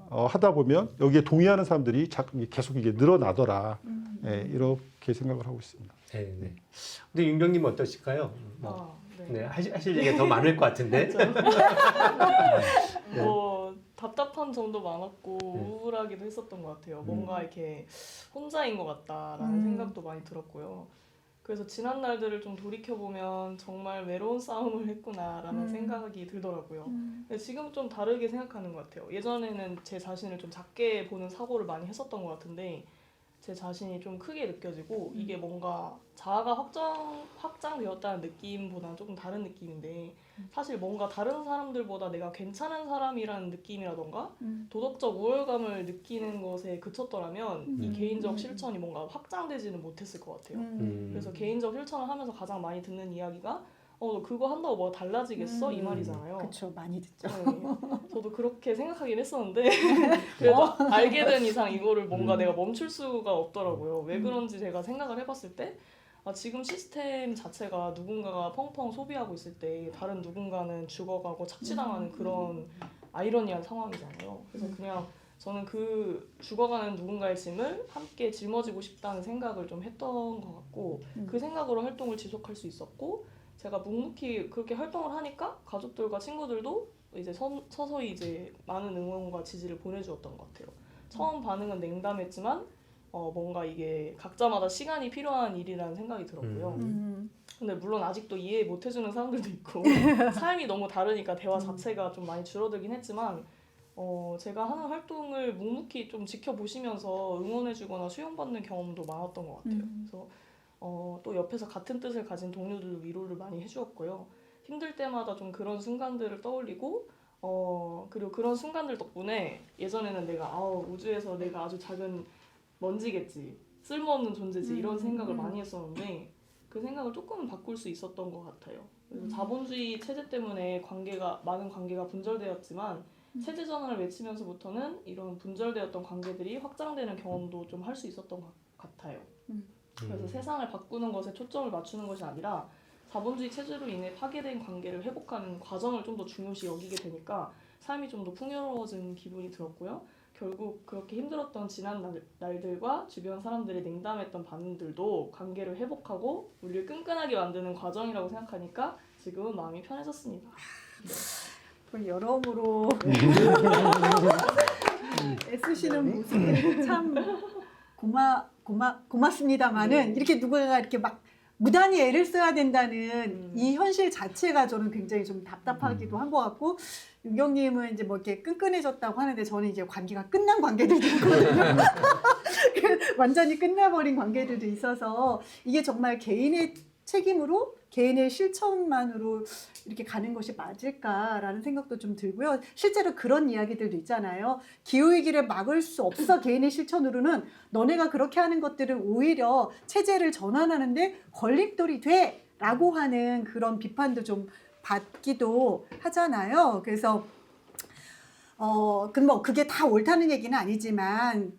하다 보면 여기에 동의하는 사람들이 계속 이게 늘어나더라. 예, 이렇게 생각을 하고 있습니다. 네. 근데 윤경님은 어떠실까요? 네, 하실 얘기가 더 많을 것 같은데. 뭐 답답한 점도 많았고 우울하기도 했었던 것 같아요. 뭔가 이렇게 혼자인 것 같다라는 생각도 많이 들었고요. 그래서 지난 날들을 좀 돌이켜보면 정말 외로운 싸움을 했구나라는 생각이 들더라고요. 근데 지금 좀 다르게 생각하는 것 같아요. 예전에는 제 자신을 좀 작게 보는 사고를 많이 했었던 것 같은데 제 자신이 좀 크게 느껴지고 이게 뭔가 자아가 확장되었다는 느낌보다는 조금 다른 느낌인데 사실 뭔가 다른 사람들보다 내가 괜찮은 사람이라는 느낌이라던가 도덕적 우월감을 느끼는 것에 그쳤더라면 이 개인적 실천이 뭔가 확장되지는 못했을 것 같아요. 그래서 개인적 실천을 하면서 가장 많이 듣는 이야기가 너 그거 한다고 뭐가 달라지겠어? 이 말이잖아요. 그렇죠. 많이 듣죠. 네. 저도 그렇게 생각하긴 했었는데 그래도 알게 된 이상 이거를 뭔가 내가 멈출 수가 없더라고요. 왜 그런지 제가 생각을 해봤을 때 지금 시스템 자체가 누군가가 펑펑 소비하고 있을 때 다른 누군가는 죽어가고 착취당하는 그런 아이러니한 상황이잖아요. 그래서 그냥 저는 그 죽어가는 누군가의 짐을 함께 짊어지고 싶다는 생각을 좀 했던 것 같고 그 생각으로 활동을 지속할 수 있었고 제가 묵묵히 그렇게 활동을 하니까 가족들과 친구들도 이제 서서히 이제 많은 응원과 지지를 보내주었던 것 같아요. 처음 반응은 냉담했지만 뭔가 이게 각자마다 시간이 필요한 일이라는 생각이 들었고요. 근데 물론 아직도 이해 못 해주는 사람들도 있고 삶이 너무 다르니까 대화 자체가 좀 많이 줄어들긴 했지만 제가 하는 활동을 묵묵히 좀 지켜보시면서 응원해주거나 수용받는 경험도 많았던 것 같아요. 그래서 또 옆에서 같은 뜻을 가진 동료들도 위로를 많이 해주었고요. 힘들 때마다 좀 그런 순간들을 떠올리고 그리고 그런 순간들 덕분에 예전에는 내가 우주에서 내가 아주 작은 먼지겠지, 쓸모없는 존재지 이런 생각을 많이 했었는데 그 생각을 조금은 바꿀 수 있었던 것 같아요. 그래서 자본주의 체제 때문에 많은 관계가 분절되었지만 체제 전환을 외치면서부터는 이런 분절되었던 관계들이 확장되는 경험도 좀 할 수 있었던 것 같아요. 그래서 세상을 바꾸는 것에 초점을 맞추는 것이 아니라 자본주의 체제로 인해 파괴된 관계를 회복하는 과정을 좀 더 중요시 여기게 되니까 삶이 좀 더 풍요로워진 기분이 들었고요. 결국 그렇게 힘들었던 지난 날들과 주변 사람들의 냉담했던 반응들도 관계를 회복하고 우리를 끈끈하게 만드는 과정이라고 생각하니까 지금은 마음이 편해졌습니다. 여러모로 애쓰시는 모습이 참 고맙습니다만은 이렇게 누군가 이렇게 막 무단히 애를 써야 된다는 이 현실 자체가 저는 굉장히 좀 답답하기도 한 것 같고, 윤경님은 이제 뭐 이렇게 끈끈해졌다고 하는데 저는 이제 관계가 끝난 관계들도 있거든요. 완전히 끝나버린 관계들도 있어서 이게 정말 개인의 책임으로 개인의 실천만으로 이렇게 가는 것이 맞을까라는 생각도 좀 들고요. 실제로 그런 이야기들도 있잖아요. 기후위기를 막을 수 없어 개인의 실천으로는 너네가 그렇게 하는 것들은 오히려 체제를 전환하는데 걸림돌이 돼 라고 하는 그런 비판도 좀 받기도 하잖아요. 그래서 뭐 그게 다 옳다는 얘기는 아니지만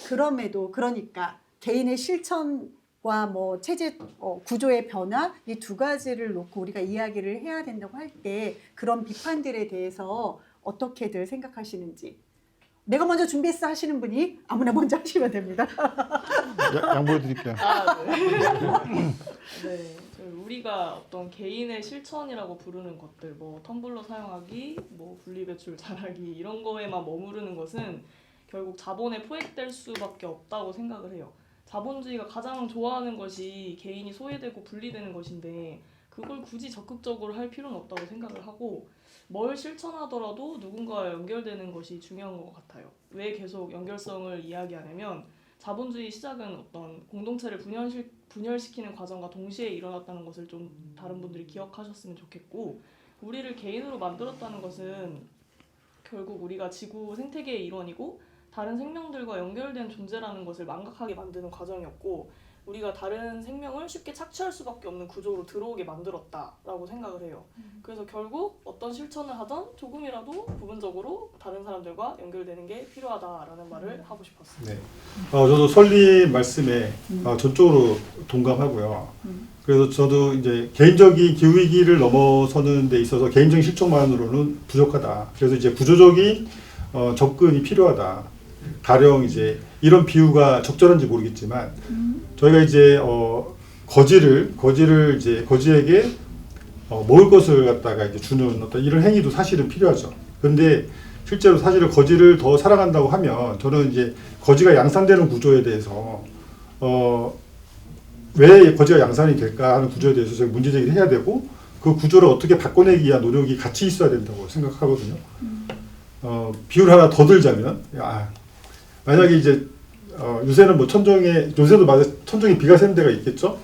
그럼에도 그러니까 개인의 실천과 뭐 체제 구조의 변화 이 두 가지를 놓고 우리가 이야기를 해야 된다고 할 때 그런 비판들에 대해서 어떻게들 생각하시는지. 내가 먼저 준비했어 하시는 분이 아무나 먼저 하시면 됩니다. 양보해 드릴게요. 네, 우리가 어떤 개인의 실천이라고 부르는 것들, 뭐 텀블러 사용하기, 뭐 분리배출 잘하기 이런 거에만 머무르는 것은 결국 자본에 포획될 수밖에 없다고 생각을 해요. 자본주의가 가장 좋아하는 것이 개인이 소외되고 분리되는 것인데 그걸 굳이 적극적으로 할 필요는 없다고 생각을 하고, 뭘 실천하더라도 누군가와 연결되는 것이 중요한 것 같아요. 왜 계속 연결성을 이야기하냐면 자본주의 시작은 어떤 공동체를 분열시키는 과정과 동시에 일어났다는 것을 좀 다른 분들이 기억하셨으면 좋겠고, 우리를 개인으로 만들었다는 것은 결국 우리가 지구 생태계의 일원이고 다른 생명들과 연결된 존재라는 것을 망각하게 만드는 과정이었고, 우리가 다른 생명을 쉽게 착취할 수밖에 없는 구조로 들어오게 만들었다라고 생각을 해요. 그래서 결국 어떤 실천을 하던 조금이라도 부분적으로 다른 사람들과 연결되는 게 필요하다라는 말을 하고 싶었어요. 네. 저도 설님 말씀에 전적으로 동감하고요. 그래서 저도 이제 개인적인 기후위기를 넘어서는 데 있어서 개인적인 실천만으로는 부족하다. 그래서 이제 구조적인 접근이 필요하다. 가령 이제 이런 비유가 적절한지 모르겠지만 저희가 이제 거지를 이제 거지에게 먹을 것을 갖다가 이제 주는 어떤 이런 행위도 사실은 필요하죠. 그런데 실제로 사실은 거지를 더 사랑한다고 하면 저는 이제 거지가 양산되는 구조에 대해서 왜 거지가 양산이 될까 하는 구조에 대해서 제가 문제 제기를 해야 되고 그 구조를 어떻게 바꿔내기 위한 노력이 같이 있어야 된다고 생각하거든요. 비유를 하나 더 들자면 만약에 이제 요새는 뭐 요새도 천정에 비가 새는 데가 있겠죠.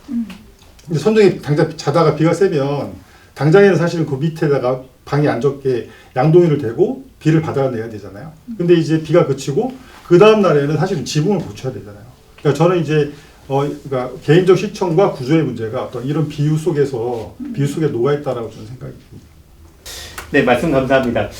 근데 천정에 당장 자다가 비가 새면 당장에는 사실은 그 밑에다가 방에 안 젖게 양동이를 대고 비를 받아내야 되잖아요. 근데 이제 비가 그치고 그 다음 날에는 사실은 지붕을 고쳐야 되잖아요. 그러니까 저는 이제 그러니까 개인적 실천과 구조의 문제가 어떤 이런 비유 속에 녹아 있다라고 저는 생각이 듭니다. 네, 말씀 감사합니다.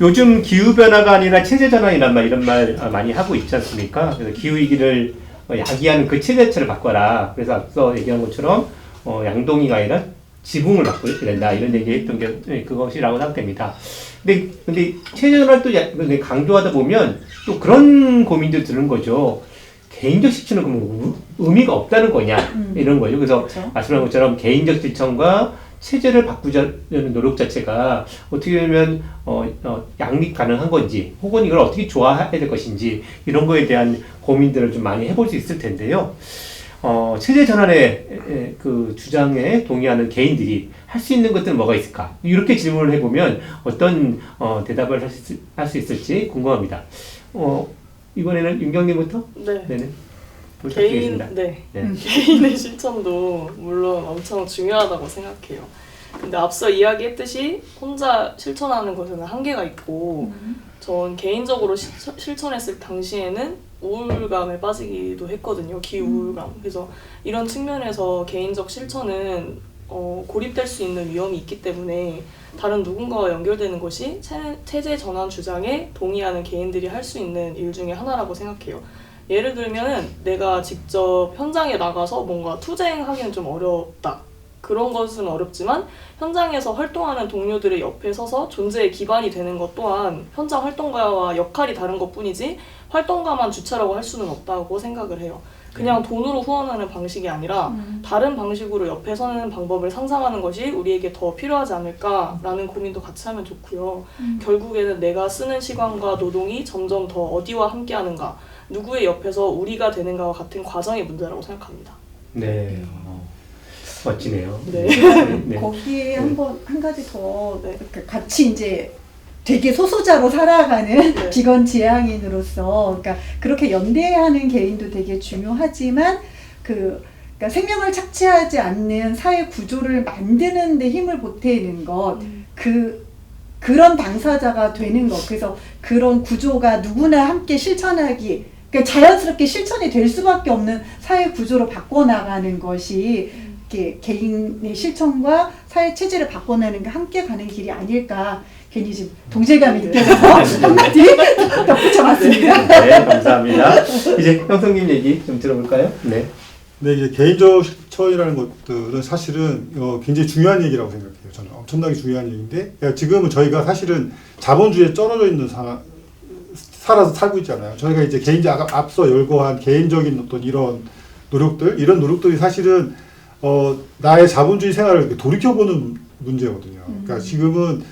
요즘 기후변화가 아니라 체제전환이란 말, 이런 말 많이 하고 있지 않습니까? 그래서 기후위기를 야기하는 그 체제 자체를 바꿔라. 그래서 앞서 얘기한 것처럼 양동이가 아니라 지붕을 바꿔야 된다. 이런 얘기했던 게 그것이라고 생각됩니다. 근데 체제전환을 또 강조하다 보면 또 그런 고민도 드는 거죠. 개인적 실천은 그럼 의미가 없다는 거냐? 이런 거죠. 그래서 그렇죠. 말씀한 것처럼 개인적 실천과 체제를 바꾸자는 노력 자체가 어떻게 보면 양립 가능한 건지 혹은 이걸 어떻게 좋아해야 될 것인지 이런 거에 대한 고민들을 좀 많이 해볼 수 있을 텐데요. 체제 전환의 그 주장에 동의하는 개인들이 할 수 있는 것들은 뭐가 있을까? 이렇게 질문을 해보면 어떤 대답을 할 수 있을지 궁금합니다. 이번에는 윤경님부터? 네. 네네. 부탁드리겠습니다. 개인의 실천도 물론 엄청 중요하다고 생각해요. 근데 앞서 이야기했듯이 혼자 실천하는 것에는 한계가 있고 전 개인적으로 실천했을 당시에는 우울감에 빠지기도 했거든요. 기우울감. 그래서 이런 측면에서 개인적 실천은 고립될 수 있는 위험이 있기 때문에 다른 누군가와 연결되는 것이 체제 전환 주장에 동의하는 개인들이 할 수 있는 일 중에 하나라고 생각해요. 예를 들면 내가 직접 현장에 나가서 뭔가 투쟁하기는 좀 어렵다. 그런 것은 어렵지만 현장에서 활동하는 동료들의 옆에 서서 존재의 기반이 되는 것 또한 현장 활동가와 역할이 다른 것뿐이지 활동가만 주체라고 할 수는 없다고 생각을 해요. 그냥 돈으로 후원하는 방식이 아니라 다른 방식으로 옆에 서는 방법을 상상하는 것이 우리에게 더 필요하지 않을까라는 고민도 같이 하면 좋고요. 결국에는 내가 쓰는 시간과 노동이 점점 더 어디와 함께하는가, 누구의 옆에서 우리가 되는가와 같은 과정의 문제라고 생각합니다. 네. 멋지네요. 네. 네. 거기에 한 가지 더 같이 이제 되게 소수자로 살아가는 네. 비건 지향인으로서 그러니까 그렇게 연대하는 개인도 되게 중요하지만 그러니까 생명을 착취하지 않는 사회 구조를 만드는 데 힘을 보태는 것 그런 당사자가 되는 것 그래서 그런 구조가 누구나 함께 실천하기 그러니까 자연스럽게 실천이 될 수밖에 없는 사회 구조로 바꿔나가는 것이 이렇게 개인의 실천과 사회 체제를 바꿔내는 게 함께 가는 길이 아닐까 괜히 지금 동질감이 느껴져서 한마디 덧붙여봤습니다. 네, 감사합니다. 이제 형성님 얘기 좀 들어볼까요? 네. 네, 이제 개인적 실천이라는 것들은 사실은 굉장히 중요한 얘기라고 생각해요. 저는 엄청나게 중요한 얘기인데 그러니까 지금은 저희가 사실은 자본주의에 쩔어져 있는 살아서 살고 있잖아요. 저희가 이제 개인적 앞서 열거한 개인적인 어떤 이런 노력들이 사실은 나의 자본주의 생활을 이렇게 돌이켜보는 문제거든요. 그러니까 지금은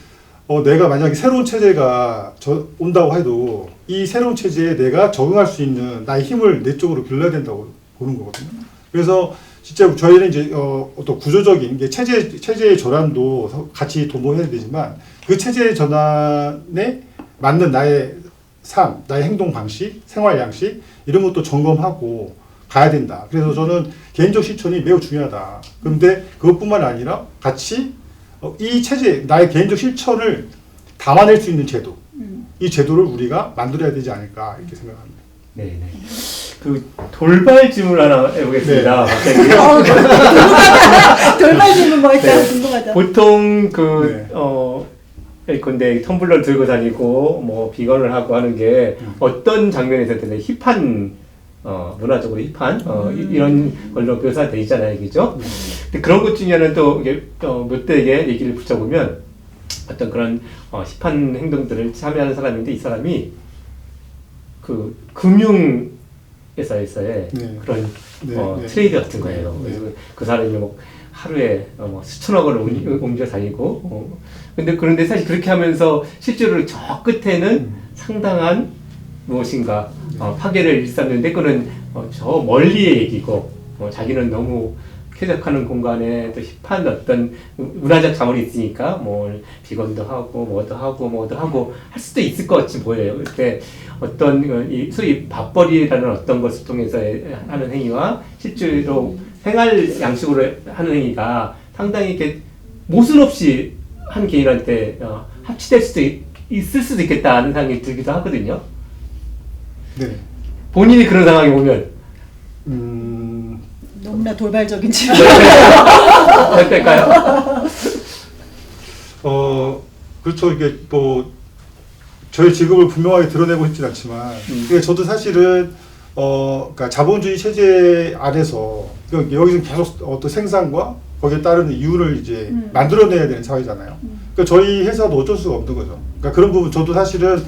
내가 만약에 새로운 체제가 온다고 해도 이 새로운 체제에 내가 적응할 수 있는 나의 힘을 내 쪽으로 길러야 된다고 보는 거거든요. 그래서 진짜 저희는 이제 어떤 구조적인 게 체제의 전환도 같이 도모해야 되지만 그 체제의 전환에 맞는 나의 삶, 나의 행동 방식, 생활 양식 이런 것도 점검하고 가야 된다. 그래서 저는 개인적 실천이 매우 중요하다. 그런데 그것뿐만 아니라 같이 이 체제, 나의 개인적 실천을 담아낼 수 있는 제도, 이 제도를 우리가 만들어야 되지 않을까 이렇게 생각합니다. 네, 네. 그 돌발 질문 하나 해보겠습니다. 돌발 질문 뭐 있다 네. 궁금하다. 보통 네. 근데 텀블러 들고 다니고 뭐 비건을 하고 하는 게 어떤 장면에서 되게 힙한 문화적으로 힙한 이런 걸로 묘사되어 있잖아요, 그죠? 근데 그런 것 중에는 또 이게 몇 대에게 얘기를 붙여보면 어떤 그런 힙한 행동들을 참여하는 사람인데 이 사람이 그 금융회사에서의 네. 그런 네. 트레이드 같은 거예요. 네. 그래서 그 사람이 뭐 하루에 수천억 원을 옮겨 다니고 그런데 사실 그렇게 하면서 실제로 저 끝에는 상당한 무엇인가 파괴를 일삼는데 그는 저 멀리의 얘기고 자기는 너무 쾌적하는 공간에 또 힙한 어떤 문화적 자본이 있으니까 뭐 비건도 하고 뭐도 하고 할 수도 있을 것 같이 보여요. 그때 어떤 이 소위 밥벌이라는 어떤 것을 통해서 하는 행위와 실제로 생활 양식으로 하는 행위가 상당히 이렇게 모순 없이 한 개인한테 합치될 수도 있을 수도 있겠다 하는 생각이 들기도 하거든요. 네. 본인이 그런 상황에 오면 너무나 돌발적인 질문. 어떨까요? 그렇죠. 이게 뭐 저희 직업을 분명하게 드러내고 싶진 않지만, 그러니까 저도 사실은 그러니까 자본주의 체제 안에서 그러니까 여기서 계속 어떤 생산과 거기에 따르는 이유를 이제 만들어내야 되는 사회잖아요. 그러니까 저희 회사도 어쩔 수가 없는 거죠. 그러니까 그런 부분 저도 사실은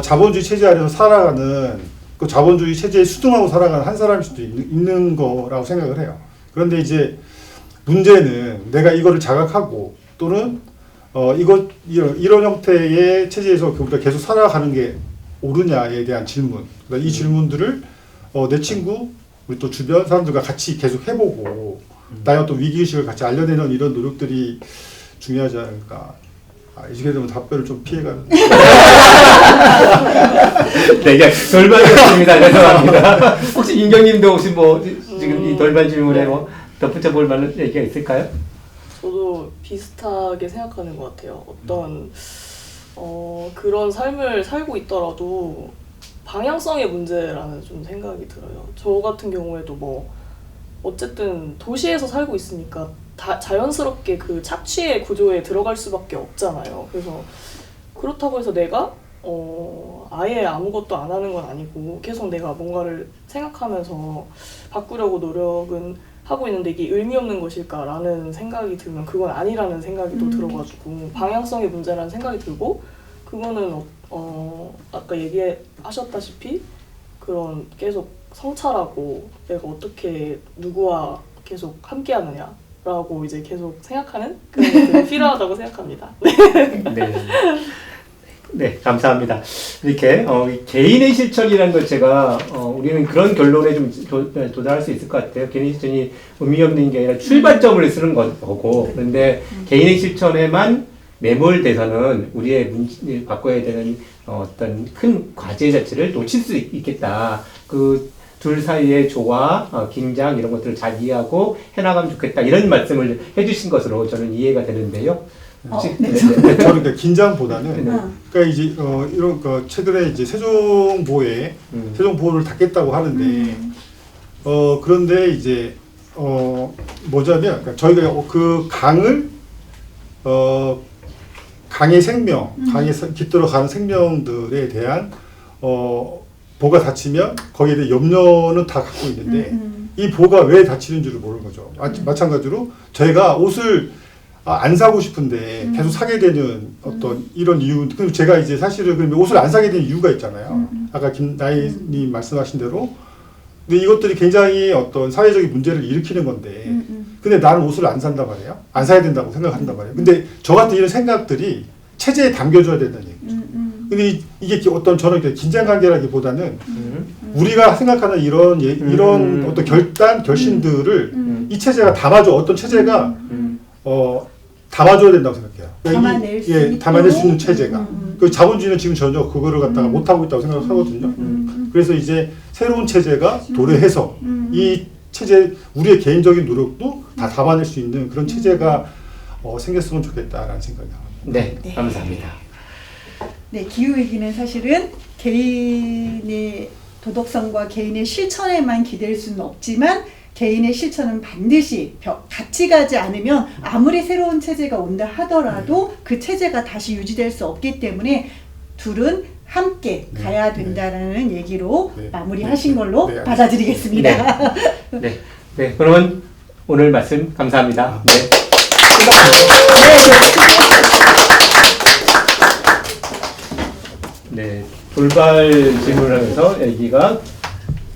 자본주의 체제 안에서 살아가는 그 자본주의 체제에 수긍하고 살아가는 한 사람일 수도 있는 거라고 생각을 해요. 그런데 이제 문제는 내가 이거를 자각하고 또는 이런 형태의 체제에서 우리가 계속 살아가는 게 옳으냐에 대한 질문. 그러니까 이 질문들을 내 친구, 우리 또 주변 사람들과 같이 계속 해보고 나의 어떤 위기의식을 같이 알려내는 이런 노력들이 중요하지 않을까. 이렇게 되면 답변을 좀 피해가는. 네, 이게 돌발이었습니다. 죄송합니다. 혹시 인경님도 혹시 뭐 지금 이 돌발 질문에 뭐 덧붙여 볼 만한 얘기가 있을까요? 저도 비슷하게 생각하는 것 같아요. 어떤 그런 삶을 살고 있더라도 방향성의 문제라는 좀 생각이 들어요. 저 같은 경우에도 뭐 어쨌든 도시에서 살고 있으니까 자연스럽게 그 착취의 구조에 들어갈 수밖에 없잖아요. 그래서 그렇다고 해서 내가 아예 아무것도 안 하는 건 아니고 계속 내가 뭔가를 생각하면서 바꾸려고 노력은 하고 있는데 이게 의미 없는 것일까라는 생각이 들면 그건 아니라는 생각이 또 들어가지고 방향성의 문제라는 생각이 들고 그거는 아까 얘기하셨다시피 그런 계속 성찰하고 내가 어떻게 누구와 계속 함께하느냐라고 이제 계속 생각하는 그런 것들이 필요하다고 생각합니다. 네. 네, 감사합니다. 이렇게 개인의 실천이라는 것 제가 우리는 그런 결론에 좀 도달할 수 있을 것 같아요. 개인의 실천이 의미 없는 게 아니라 출발점을 쓰는 거고, 그런데 개인의 실천에만 매몰돼서는 우리의 바꿔야 되는 어떤 큰 과제 자체를 놓칠 수 있겠다. 그 둘 사이의 조화, 긴장 이런 것들을 잘 이해하고 해나가면 좋겠다. 이런 말씀을 해주신 것으로 저는 이해가 되는데요. 네. 저는 그러니까 긴장보다는 그러니까 이제 이런 최근에 이제 세종보호를 닫겠다고 하는데 그런데 이제 뭐냐면 그러니까 저희가 그 강을 강의 생명, 강에 깃들어 가는 생명들에 대한 보가 닫히면 거기에 대한 염려는 다 갖고 있는데 이 보가 왜 닫히는 줄을 모르는 거죠. 마찬가지로 저희가 옷을 안 사고 싶은데 계속 사게 되는 어떤 이런 이유. 그리고 제가 이제 사실은 그러면 옷을 안 사게 되는 이유가 있잖아요. 아까 김나희님 말씀하신 대로. 근데 이것들이 굉장히 어떤 사회적인 문제를 일으키는 건데, 근데 나는 옷을 안 산단 말이에요. 안 사야 된다고 생각한단 말이에요. 근데 저 같은 이런 생각들이 체제에 담겨줘야 된다는 얘기죠. 근데 이게 어떤 저는 긴장관계라기보다는 우리가 생각하는 이런 어떤 결신들을 이 체제가 담아줘. 어떤 체제가 담아줘야 된다고 생각해요. 담아낼 수 있도록? 담아낼 수 있는 체제가. 그 자본주의는 지금 전혀 그거를 갖다가 못하고 있다고 생각하거든요. 그래서 이제 새로운 체제가 도래해서 이 체제, 우리의 개인적인 노력도 다 담아낼 수 있는 그런 체제가 생겼으면 좋겠다라는 생각이 듭니다. 네, 감사합니다. 네, 기후위기는 사실은 개인의 도덕성과 개인의 실천에만 기댈 수는 없지만 개인의 실천은 반드시 같이 가지 않으면 아무리 새로운 체제가 온다 하더라도 그 체제가 다시 유지될 수 없기 때문에 둘은 함께 가야 된다는 얘기로 마무리하신 걸로 받아들이겠습니다. 네, 그러면 오늘 말씀 감사합니다. 네. 네, 돌발 질문을 하면서 얘기가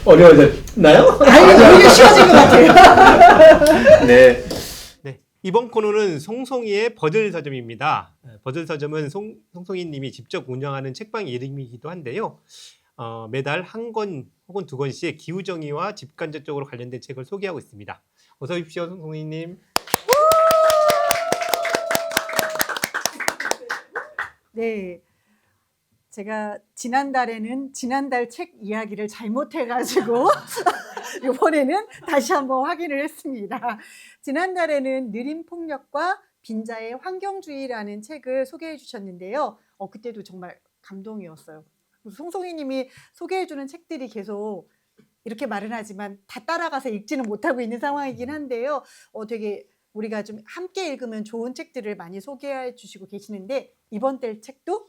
어려워졌나요? 아니, 오히려 쉬워진 것 같아요. 네. 이번 코너는 송송이의 버즐 서점입니다. 버즐 서점은 송송이 님이 직접 운영하는 책방 이름이기도 한데요. 매달 한 권 혹은 두 권씩 기후정의와 집간접 쪽으로 관련된 책을 소개하고 있습니다. 어서 오십시오, 송송이 님. 네. 제가 지난달에는 지난달 책 이야기를 잘못해가지고 이번에는 다시 한번 확인을 했습니다. 지난달에는 느린 폭력과 빈자의 환경주의라는 책을 소개해 주셨는데요. 그때도 정말 감동이었어요. 송송이 님이 소개해 주는 책들이 계속 이렇게 말은 하지만 다 따라가서 읽지는 못하고 있는 상황이긴 한데요. 되게 우리가 좀 함께 읽으면 좋은 책들을 많이 소개해 주시고 계시는데 이번 달 책도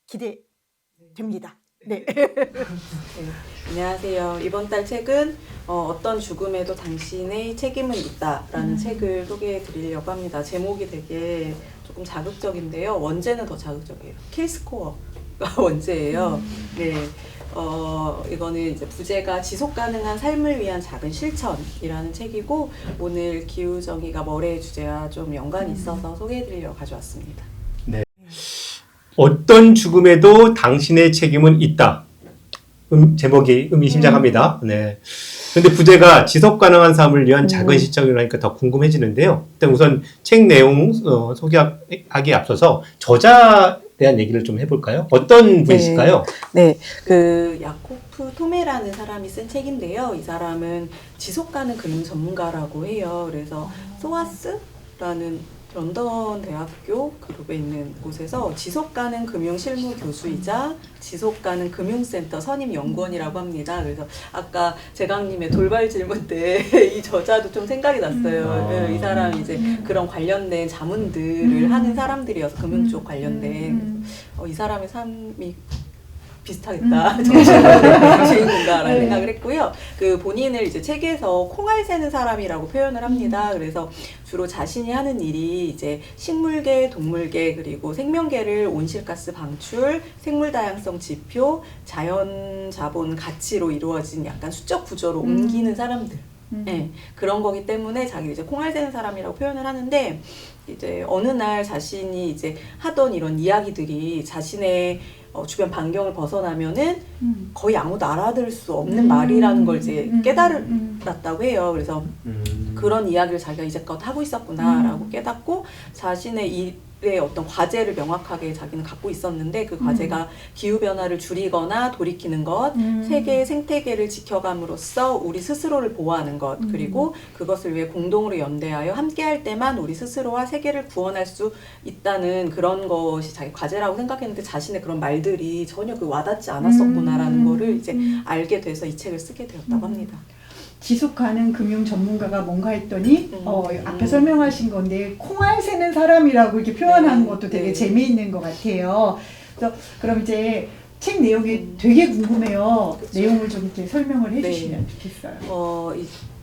기대됩니다. 네. 안녕하세요. 이번 달 책은 어떤 죽음에도 당신의 책임은 있다라는 책을 소개해 드리려고 합니다. 제목이 되게 조금 자극적인데요. 원제는 더 자극적이에요. 킬스코어가 원제예요. 네. 이거는 이제 부제가 지속 가능한 삶을 위한 작은 실천이라는 책이고 오늘 기후정의가 머레의 주제와 좀 연관이 있어서 소개해드리려고 가져왔습니다. 어떤 죽음에도 당신의 책임은 있다. 제목이 의미심장합니다. 네. 그런데 부제가 지속 가능한 삶을 위한 작은 실천이라니까 더 궁금해지는데요. 일단 우선 책 내용 소개하기에 앞서서 저자에 대한 얘기를 좀 해볼까요? 어떤 분이실까요? 네, 그 야코프 토메라는 사람이 쓴 책인데요. 이 사람은 지속 가능 금융 전문가라고 해요. 그래서 소아스라는 런던 대학교 그룹에 있는 곳에서 지속 가능 금융 실무 교수이자 지속 가능 금융센터 선임 연구원이라고 합니다. 그래서 아까 재강님의 돌발 질문 때 이 저자도 좀 생각이 났어요. 이 사람이 이제 그런 관련된 자문들을 하는 사람들이어서 금융 쪽 관련된 이 사람의 삶이 비슷하겠다. 주인공가라는 생각을 했고요. 그 본인을 이제 책에서 콩알 새는 사람이라고 표현을 합니다. 그래서 주로 자신이 하는 일이 이제 식물계, 동물계 그리고 생명계를 온실가스 방출, 생물 다양성 지표, 자연 자본 가치로 이루어진 약간 수적 구조로 옮기는 사람들. 네, 그런 거기 때문에 자기 이제 콩알 새는 사람이라고 표현을 하는데 이제 어느 날 자신이 이제 하던 이런 이야기들이 자신의 주변 반경을 벗어나면은 거의 아무도 알아들을 수 없는 말이라는 걸 이제 깨달았다고 해요. 그래서 그런 이야기를 자기가 이제껏 하고 있었구나라고 깨닫고 자신의 일의 어떤 과제를 명확하게 자기는 갖고 있었는데 그 과제가 기후변화를 줄이거나 돌이키는 것, 세계의 생태계를 지켜감으로써 우리 스스로를 보호하는 것, 그리고 그것을 위해 공동으로 연대하여 함께할 때만 우리 스스로와 세계를 구원할 수 있다는 그런 것이 자기 과제라고 생각했는데 자신의 그런 말들이 전혀 그 와닿지 않았었구나라는 거를 이제 알게 돼서 이 책을 쓰게 되었다고 합니다. 지속 가능 금융 전문가가 뭔가 했더니 앞에 설명하신 건데 콩알 새는 사람이라고 이렇게 표현하는 것도 되게 재미있는 것 같아요. 그래서 그럼 이제 책 내용이 되게 궁금해요. 그쵸. 내용을 좀 이렇게 설명을 해주시면 좋겠어요.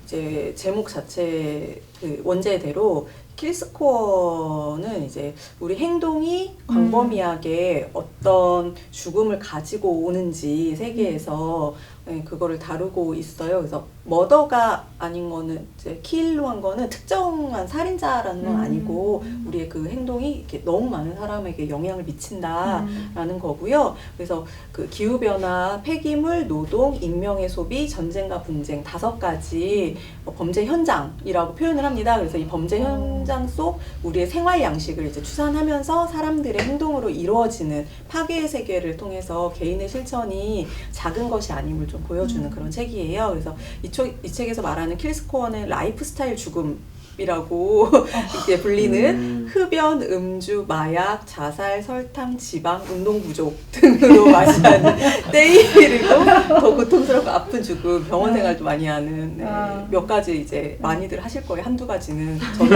이제 제목 자체 그 원제대로 킬스코어는 이제 우리 행동이 광범위하게 어떤 죽음을 가지고 오는지 세계에서 그거를 다루고 있어요. 그래서 머더가 아닌 거는 이제 킬로 한 거는 특정한 살인자라는 건 아니고 우리의 그 행동이 이렇게 너무 많은 사람에게 영향을 미친다라는 거고요. 그래서 그 기후 변화, 폐기물, 노동, 인명의 소비, 전쟁과 분쟁 5가지 범죄 현장이라고 표현을 합니다. 그래서 이 범죄 현장 속 우리의 생활 양식을 이제 추산하면서 사람들의 행동으로 이루어지는 파괴의 세계를 통해서 개인의 실천이 작은 것이 아님을 좀 보여주는 그런 책이에요. 그래서 이 책에서 말하는 킬스코어는 라이프 스타일 죽음이라고 이렇게 불리는 흡연, 음주, 마약, 자살, 설탕, 지방, 운동 부족 등으로 맞이하는 때이르고 더 고통스럽고 아픈 죽음, 병원 생활도 많이 하는 몇 가지 이제 많이들 하실 거예요. 한두 가지는 저도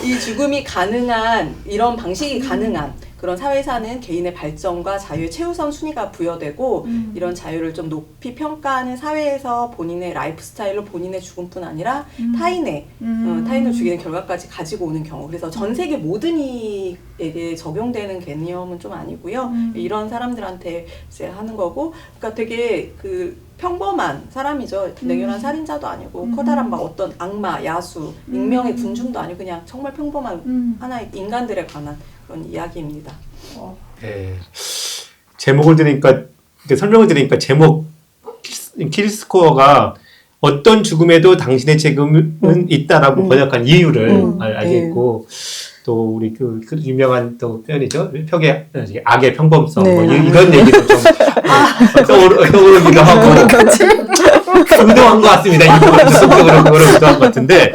이 죽음이 가능한 이런 방식이 가능한 그런 사회사는 개인의 발전과 자유의 최우선 순위가 부여되고 이런 자유를 좀 높이 평가하는 사회에서 본인의 라이프 스타일로 본인의 죽음뿐 아니라 타인을 죽이는 결과까지 가지고 오는 경우. 그래서 전 세계 모든 이에게 적용되는 개념은 좀 아니고요. 이런 사람들한테 이제 하는 거고, 그러니까 되게 그 평범한 사람이죠. 냉혈한 살인자도 아니고 커다란 막 어떤 악마, 야수, 익명의 군중도 아니고 그냥 정말 평범한 하나의 인간들에 관한 그런 이야기입니다. 네. 제목을 들으니까 설명을 들으니까 제목 킬스코어가 어떤 죽음에도 당신의 책임은 있다라고 번역한 이유를 알겠고 또 우리 그 유명한 또 표현이죠. 표계 악의 평범성 뭐 이런 얘기도 좀 떠오르기도 하고 의도한 것 같습니다. 이 부분 적극적으로 그걸 의도한 것 같은데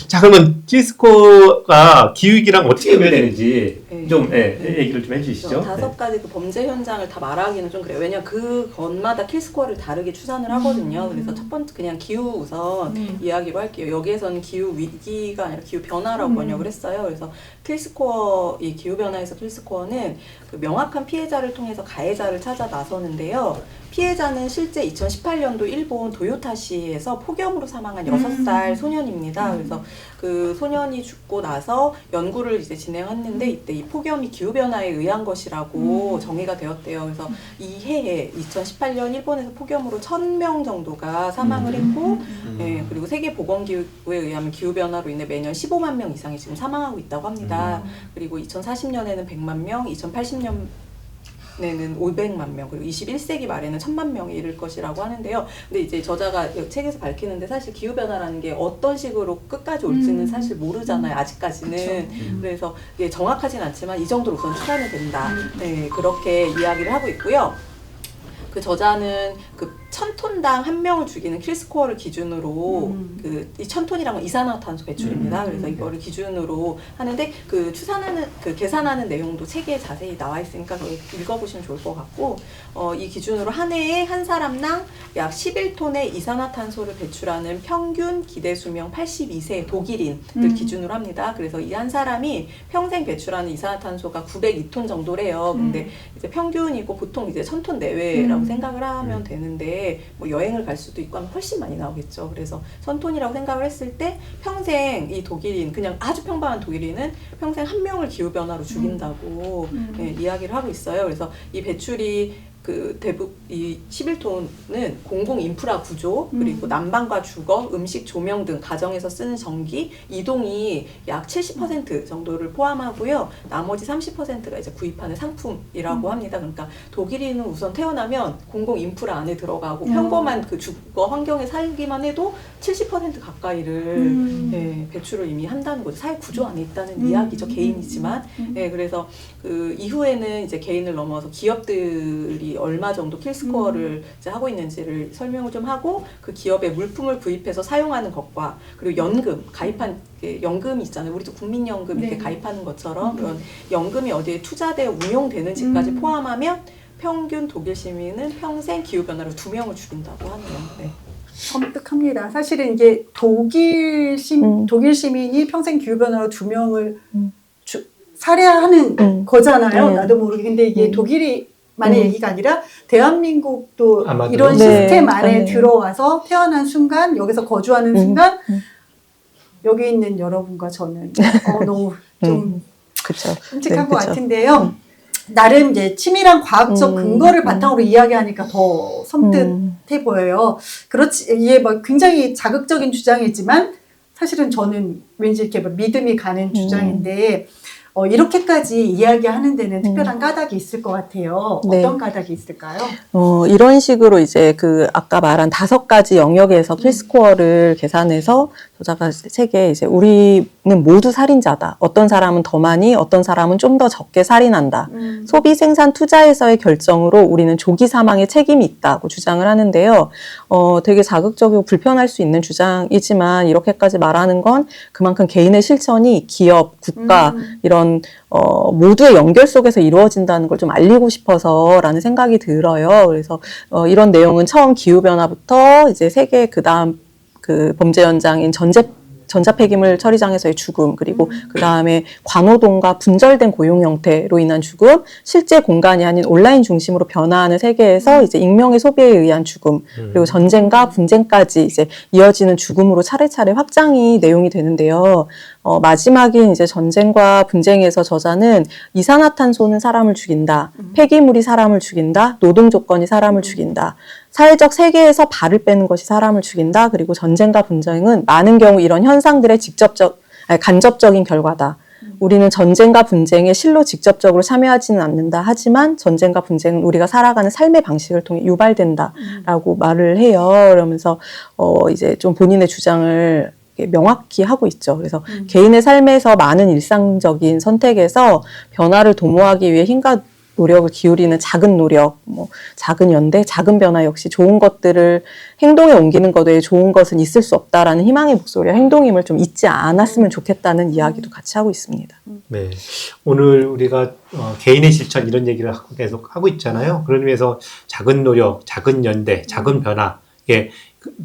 자 그러면 킬스코어가 기후위기랑 어떻게 연결되는지 좀 얘기를 좀 해주시죠. 5가지 그 범죄 현장을 다 말하기는 좀 그래요. 왜냐면 그것마다 킬스코어를 다르게 추산을 하거든요. 그래서 첫 번째 그냥 기후 우선 이야기로 할게요. 여기에서는 기후 위기가 아니라 기후 변화라고 번역을 했어요. 그래서 킬스코어, 이 기후 변화에서 킬스코어는 그 명확한 피해자를 통해서 가해자를 찾아 나서는데요. 피해자는 실제 2018년도 일본 도요타시에서 폭염으로 사망한 6살 소년입니다. 그래서 그 소년이 죽고 나서 연구를 이제 진행했는데 이때 이 폭염이 기후 변화에 의한 것이라고 정의가 되었대요. 그래서 이 해에 2018년 일본에서 폭염으로 1,000명 정도가 사망을 했고, 예, 그리고 세계 보건기구에 의하면 기후 변화로 인해 매년 15만 명 이상이 지금 사망하고 있다고 합니다. 그리고 2040년에는 100만 명, 2080년 내는 500만 명, 그리고 21세기 말에는 1,000만 명에 이를 것이라고 하는데요. 근데 이제 저자가 책에서 밝히는데 사실 기후변화라는 게 어떤 식으로 끝까지 올지는 사실 모르잖아요. 아직까지는. 그래서 이게 정확하진 않지만 이 정도로 우선 추산이 된다. 네, 그렇게 이야기를 하고 있고요. 그 저자는 그 1,000톤당 1명을 죽이는 킬스코어를 기준으로 이 1,000톤이란 건 이산화탄소 배출입니다. 그래서 이거를 기준으로 하는데 그 추산하는 그 계산하는 내용도 책에 자세히 나와 있으니까 그걸 읽어보시면 좋을 것 같고 이 기준으로 한 해에 한 사람당 약 11톤의 이산화탄소를 배출하는 평균 기대 수명 82세 독일인을 기준으로 합니다. 그래서 이 한 사람이 평생 배출하는 이산화탄소가 902톤 정도래요. 근데 이제 평균이고 보통 이제 1,000톤 내외라고 생각을 하면 되는데 뭐 여행을 갈 수도 있고 하면 훨씬 많이 나오겠죠. 그래서 1,000톤이라고 생각을 했을 때 평생 이 독일인, 그냥 아주 평범한 독일인은 평생 1명을 기후변화로 죽인다고 이야기를 하고 있어요. 그래서 이 배출이 그 이 11톤은 공공 인프라 구조, 그리고 난방과 주거, 음식, 조명 등 가정에서 쓰는 전기, 이동이 약 70% 정도를 포함하고요. 나머지 30%가 이제 구입하는 상품이라고 합니다. 그러니까 독일인은 우선 태어나면 공공 인프라 안에 들어가고 평범한 그 주거 환경에 살기만 해도 70% 가까이를 배출을 이미 한다는 거죠. 사회 구조 안에 있다는 이야기죠. 개인이지만. 그래서 그 이후에는 이제 개인을 넘어서 기업들이 얼마 정도 킬스코어를 이제 하고 있는지를 설명을 좀 하고, 그 기업에 물품을 구입해서 사용하는 것과, 그리고 연금, 가입한 연금이 있잖아요. 우리도 국민연금 이렇게 가입하는 것처럼 그런 연금이 어디에 투자되어 운용되는지까지 포함하면 평균 독일 시민은 평생 기후변화로 2명을 죽인다고 하네요. 네. 섬뜩합니다. 사실은 이게 독일 시민이 평생 기후변화로 2명을 살해하는 거잖아요. 나도 모르게. 근데 이게 독일이 만의 얘기가 아니라 대한민국도 아마도. 이런 시스템 안에 네. 들어와서 태어난 순간, 여기서 거주하는 순간 여기 있는 여러분과 저는 너무 좀 그쵸. 끔찍한 네, 것 그쵸. 같은데요. 나름 이제 치밀한 과학적 근거를 바탕으로 이야기하니까 더 섬뜩해 보여요. 그렇지, 이게 뭐 굉장히 자극적인 주장이지만 사실은 저는 왠지 이렇게 뭐 믿음이 가는 주장인데, 이렇게까지 이야기하는 데는 특별한 까닭이 있을 것 같아요. 네. 어떤 까닭이 있을까요? 이런 식으로 이제 그 아까 말한 5가지 영역에서 킬스코어를 계산해서 저자가 책에 이제 우리는 모두 살인자다. 어떤 사람은 더 많이, 어떤 사람은 좀 더 적게 살인한다. 소비, 생산, 투자에서의 결정으로 우리는 조기 사망에 책임이 있다고 주장을 하는데요. 되게 자극적이고 불편할 수 있는 주장이지만 이렇게까지 말하는 건 그만큼 개인의 실천이 기업, 국가 이런 모두의 연결 속에서 이루어진다는 걸 좀 알리고 싶어서라는 생각이 들어요. 그래서 이런 내용은 처음 기후변화부터 이제 세계 그다음 그 범죄 현장인 전자폐기물 처리장에서의 죽음, 그리고 그 다음에 관호동과 분절된 고용 형태로 인한 죽음, 실제 공간이 아닌 온라인 중심으로 변화하는 세계에서 이제 익명의 소비에 의한 죽음, 그리고 전쟁과 분쟁까지 이제 이어지는 죽음으로 차례차례 확장이 내용이 되는데요. 마지막인 이제 전쟁과 분쟁에서 저자는 이산화탄소는 사람을 죽인다, 폐기물이 사람을 죽인다, 노동 조건이 사람을 죽인다, 사회적 세계에서 발을 빼는 것이 사람을 죽인다, 그리고 전쟁과 분쟁은 많은 경우 이런 현상들의 간접적인 결과다. 우리는 전쟁과 분쟁에 실로 직접적으로 참여하지는 않는다. 하지만 전쟁과 분쟁은 우리가 살아가는 삶의 방식을 통해 유발된다라고 말을 해요. 그러면서 이제 좀 본인의 주장을 명확히 하고 있죠. 그래서 개인의 삶에서 많은 일상적인 선택에서 변화를 도모하기 위해 힘과 노력을 기울이는 작은 노력, 작은 연대, 작은 변화 역시 좋은 것들을 행동에 옮기는 것 외에 좋은 것은 있을 수 없다라는 희망의 목소리와 행동임을 좀 잊지 않았으면 좋겠다는 이야기도 같이 하고 있습니다. 네, 오늘 우리가 개인의 실천 이런 얘기를 계속 하고 있잖아요. 그런 의미에서 작은 노력, 작은 연대, 작은 변화,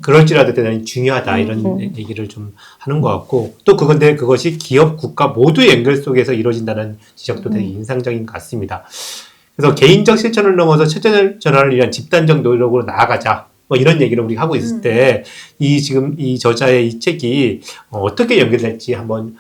그럴지라도 대단히 중요하다 이런 얘기를 좀 하는 것 같고, 또 그건데 그것이 기업, 국가 모두의 연결 속에서 이루어진다는 지적도 되게 인상적인 것 같습니다. 그래서 개인적 실천을 넘어서 체제 전환을 위한 집단적 노력으로 나아가자, 뭐 이런 얘기를 우리가 하고 있을 때 지금 이 저자의 이 책이 어떻게 연결될지 한번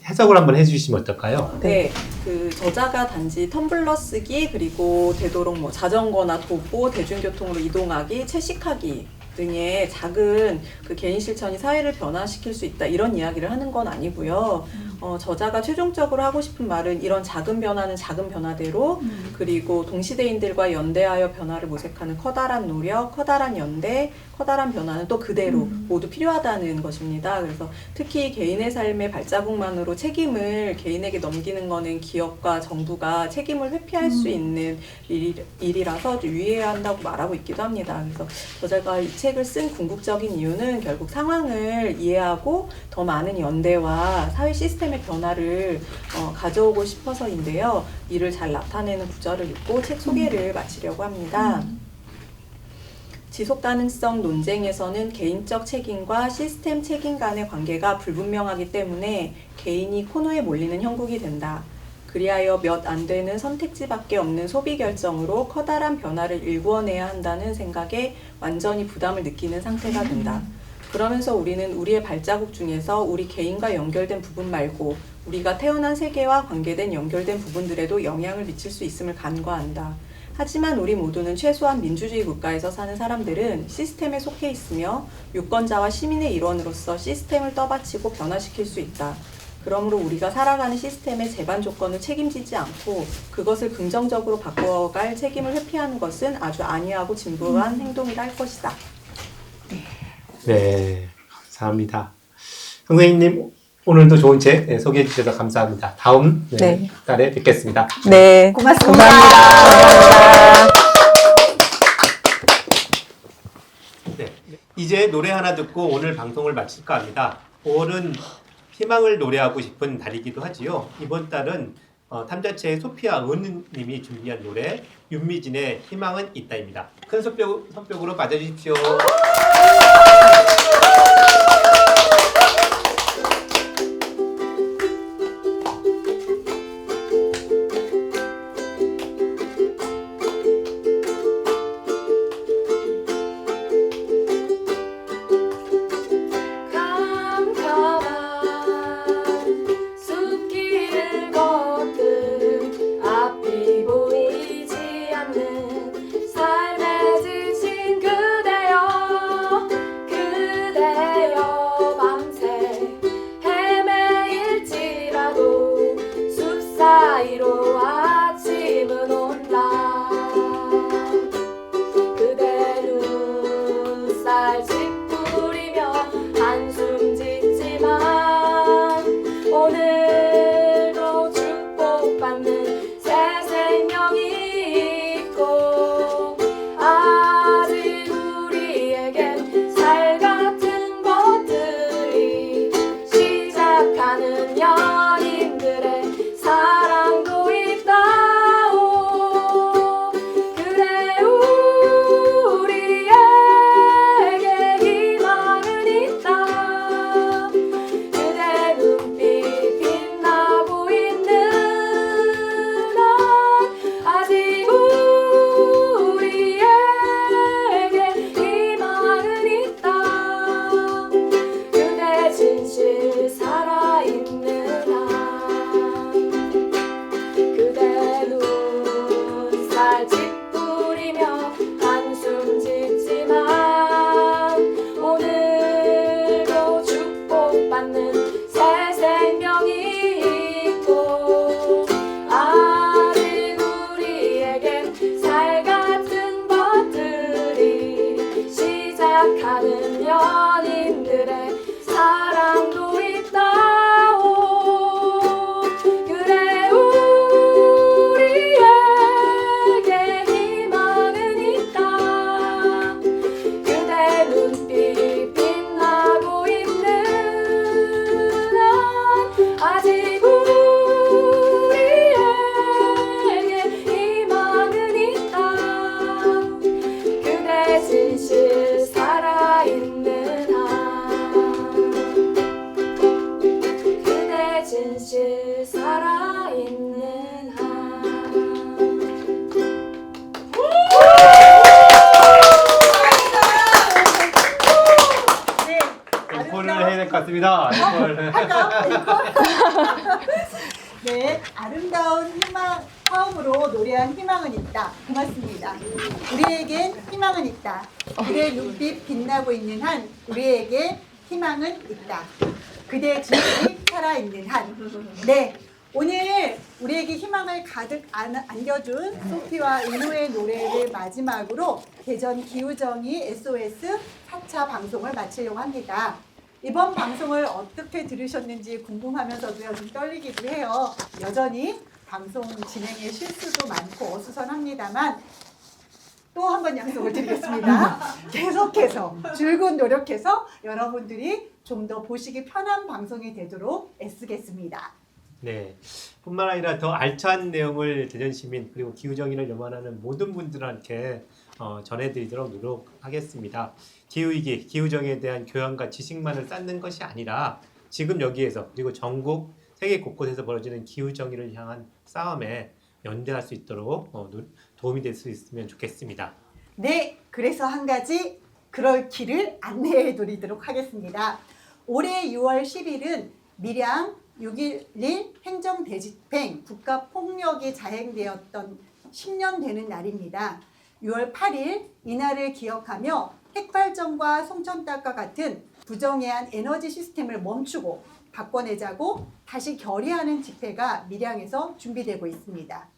해석을 한번 해주시면 어떨까요? 네, 그 저자가 단지 텀블러 쓰기 그리고 되도록 뭐 자전거나 도보, 대중교통으로 이동하기, 채식하기 등의 작은 그 개인 실천이 사회를 변화시킬 수 있다 이런 이야기를 하는 건 아니고요. 저자가 최종적으로 하고 싶은 말은 이런 작은 변화는 작은 변화대로 그리고 동시대인들과 연대하여 변화를 모색하는 커다란 노력, 커다란 연대, 커다란 변화는 또 그대로 모두 필요하다는 것입니다. 그래서 특히 개인의 삶의 발자국만으로 책임을 개인에게 넘기는 거는 기업과 정부가 책임을 회피할 수 있는 일이라서 유의해야 한다고 말하고 있기도 합니다. 그래서 저자가 이 책을 쓴 궁극적인 이유는 결국 상황을 이해하고 더 많은 연대와 사회 시스템의 변화를 가져오고 싶어서인데요. 이를 잘 나타내는 구절을 읽고 책 소개를 마치려고 합니다. 지속가능성 논쟁에서는 개인적 책임과 시스템 책임 간의 관계가 불분명하기 때문에 개인이 코너에 몰리는 형국이 된다. 그리하여 몇 안 되는 선택지밖에 없는 소비 결정으로 커다란 변화를 일구어내야 한다는 생각에 완전히 부담을 느끼는 상태가 된다. 그러면서 우리는 우리의 발자국 중에서 우리 개인과 연결된 부분 말고 우리가 태어난 세계와 관계된 연결된 부분들에도 영향을 미칠 수 있음을 간과한다. 하지만 우리 모두는 최소한 민주주의 국가에서 사는 사람들은 시스템에 속해 있으며 유권자와 시민의 일원으로서 시스템을 떠받치고 변화시킬 수 있다. 그러므로 우리가 살아가는 시스템의 제반 조건을 책임지지 않고 그것을 긍정적으로 바꿔갈 책임을 회피하는 것은 아주 안이하고 진부한 행동이라 할 것이다. 네, 감사합니다. 선생님 오늘도 좋은 책 소개해 주셔서 감사합니다. 다음 달에 뵙겠습니다. 네, 고맙습니다. 감사합니다. 네, 이제 노래 하나 듣고 오늘 방송을 마칠까 합니다. 5월은 희망을 노래하고 싶은 달이기도 하지요. 이번 달은 탐자체의 소피아 은님이 준비한 노래 윤미진의 희망은 있다입니다. 큰 손뼉으로 맞아주십시오. 숲길을 걷듯 앞이 보이지 않는 삶에 지친 그대여 밤새 헤매일지라도 숲 사이로 아침은 온다. 그대 눈살 찌푸리며 한숨 짓지만 오늘도 축복받는 새 생명이 있고 아직 우리에겐 살 같은 것들이 시작하는 연인들의 사랑도 있다오. 그래 우리에게 희망은 있다. 그대 눈빛 빛나고 있는 한 아직 우리에게 희망은 있다. 그대 진실 살아있는 한 그대 눈살 찌푸리며 한숨 짓지만 오늘도 축복받는 새 생명이 있고 아직 우리에겐 살 같은 것들이 시작하는 연인들의 사랑도 있다오. 그래 우리에게 희망은 있다. 그대 눈빛 빛나고 있는 한 아직 우리에게 희망은 있다. 그대 진실 살아있는 한 그대 진실 살아있는 한 아닙니다. 앵콜. 네, 아름다운 희망, 처음으로 노래한 희망은 있다. 고맙습니다. 우리에겐 희망은 있다. 그대 눈빛 빛나고 있는 한 우리에게 희망은 있다. 그대 진실이 살아있는 한. 네, 오늘 우리에게 희망을 가득 안겨준 소피와 은호의 노래를 마지막으로 대전 기우정이 SOS 4차 방송을 마치려고 합니다. 이번 방송을 어떻게 들으셨는지 궁금하면서도요, 좀 떨리기도 해요. 여전히 방송 진행에 실수도 많고 어수선합니다만 또 한 번 약속을 드리겠습니다. 계속해서 줄곧 노력해서 여러분들이 좀 더 보시기 편한 방송이 되도록 애쓰겠습니다. 네. 뿐만 아니라 더 알찬 내용을 대전 시민 그리고 기후정의를 염원하는 모든 분들한테 전해드리도록 노력하겠습니다. 기후위기, 기후정의에 대한 교양과 지식만을 쌓는 것이 아니라 지금 여기에서 그리고 전국 세계 곳곳에서 벌어지는 기후정의를 향한 싸움에 연대할 수 있도록 도움이 될 수 있으면 좋겠습니다. 네, 그래서 한 가지 그럴 길을 안내해 드리도록 하겠습니다. 올해 6월 10일은 밀양 6.11 행정대집행 국가폭력이 자행되었던 10년 되는 날입니다. 6월 8일 이날을 기억하며 핵발전과 송천탑과 같은 부정해한 에너지 시스템을 멈추고 바꿔내자고 다시 결의하는 집회가 밀양에서 준비되고 있습니다.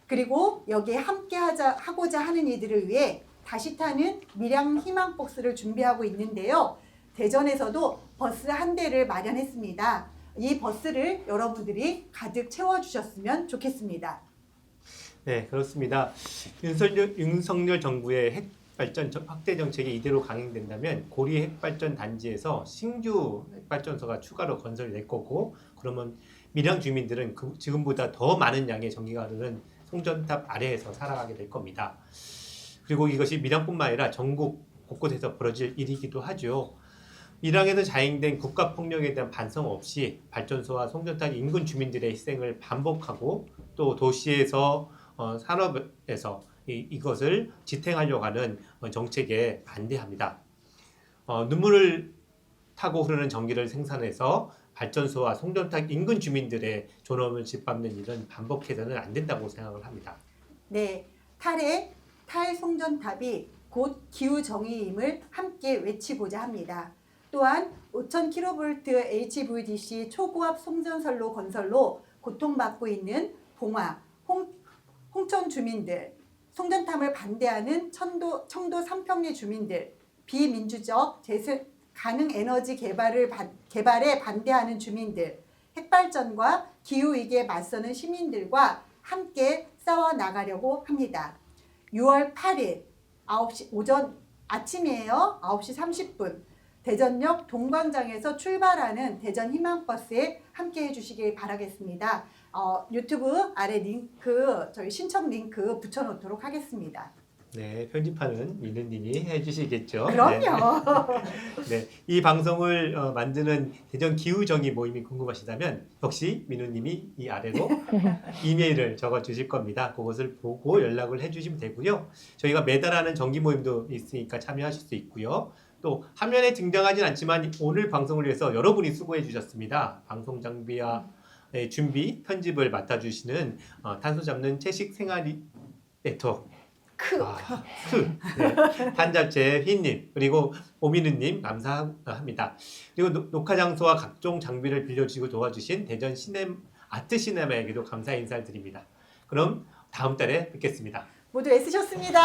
그리고 여기에 함께 하고자 하는 이들을 위해 다시 타는 밀양 희망버스를 준비하고 있는데요. 대전에서도 버스 한 대를 마련했습니다. 이 버스를 여러분들이 가득 채워주셨으면 좋겠습니다. 네, 그렇습니다. 윤석열 정부의 핵발전 확대 정책이 이대로 강행된다면 고리 핵발전 단지에서 신규 핵발전소가 추가로 건설될 거고, 그러면 밀양 주민들은 지금보다 더 많은 양의 전기가 흐르는 송전탑 아래에서 살아가게 될 겁니다. 그리고 이것이 밀양뿐만 아니라 전국 곳곳에서 벌어질 일이기도 하죠. 밀양에서 자행된 국가폭력에 대한 반성 없이 발전소와 송전탑 인근 주민들의 희생을 반복하고 또 도시에서 산업에서 이것을 지탱하려고 하는 정책에 반대합니다. 눈물을 타고 흐르는 전기를 생산해서 발전소와 송전탑 인근 주민들의 존엄을 짓밟는 일은 반복해서는 안 된다고 생각을 합니다. 네, 탈송전탑이 곧 기후정의임을 함께 외치고자 합니다. 또한 5000kV HVDC 초고압 송전선로 건설로 고통받고 있는 봉화, 홍천 주민들, 송전탑을 반대하는 청도 삼평리 주민들, 비민주적 가능 에너지 개발에 반대하는 주민들, 핵발전과 기후위기에 맞서는 시민들과 함께 싸워나가려고 합니다. 6월 8일 9시 오전 아침이에요. 9시 30분 대전역 동광장에서 출발하는 대전 희망버스에 함께 해주시길 바라겠습니다. 유튜브 아래 링크, 저희 신청 링크 붙여놓도록 하겠습니다. 네, 편집하는 민우님이 해주시겠죠. 그럼요. 네, 이 방송을 만드는 대전 기후정의 모임이 궁금하시다면 역시 민우님이 이 아래로 이메일을 적어주실 겁니다. 그것을 보고 연락을 해주시면 되고요. 저희가 매달 하는 정기 모임도 있으니까 참여하실 수 있고요. 또 화면에 등장하진 않지만 오늘 방송을 위해서 여러분이 수고해 주셨습니다. 방송 장비와 준비, 편집을 맡아주시는 탄소 잡는 채식 생활이 네트워크 네. 탄잡체 휘님 그리고 오민우님 감사합니다. 그리고 녹화 장소와 각종 장비를 빌려주시고 도와주신 대전 아트 시네마에게도 감사 인사를 드립니다. 그럼 다음 달에 뵙겠습니다. 모두 애쓰셨습니다.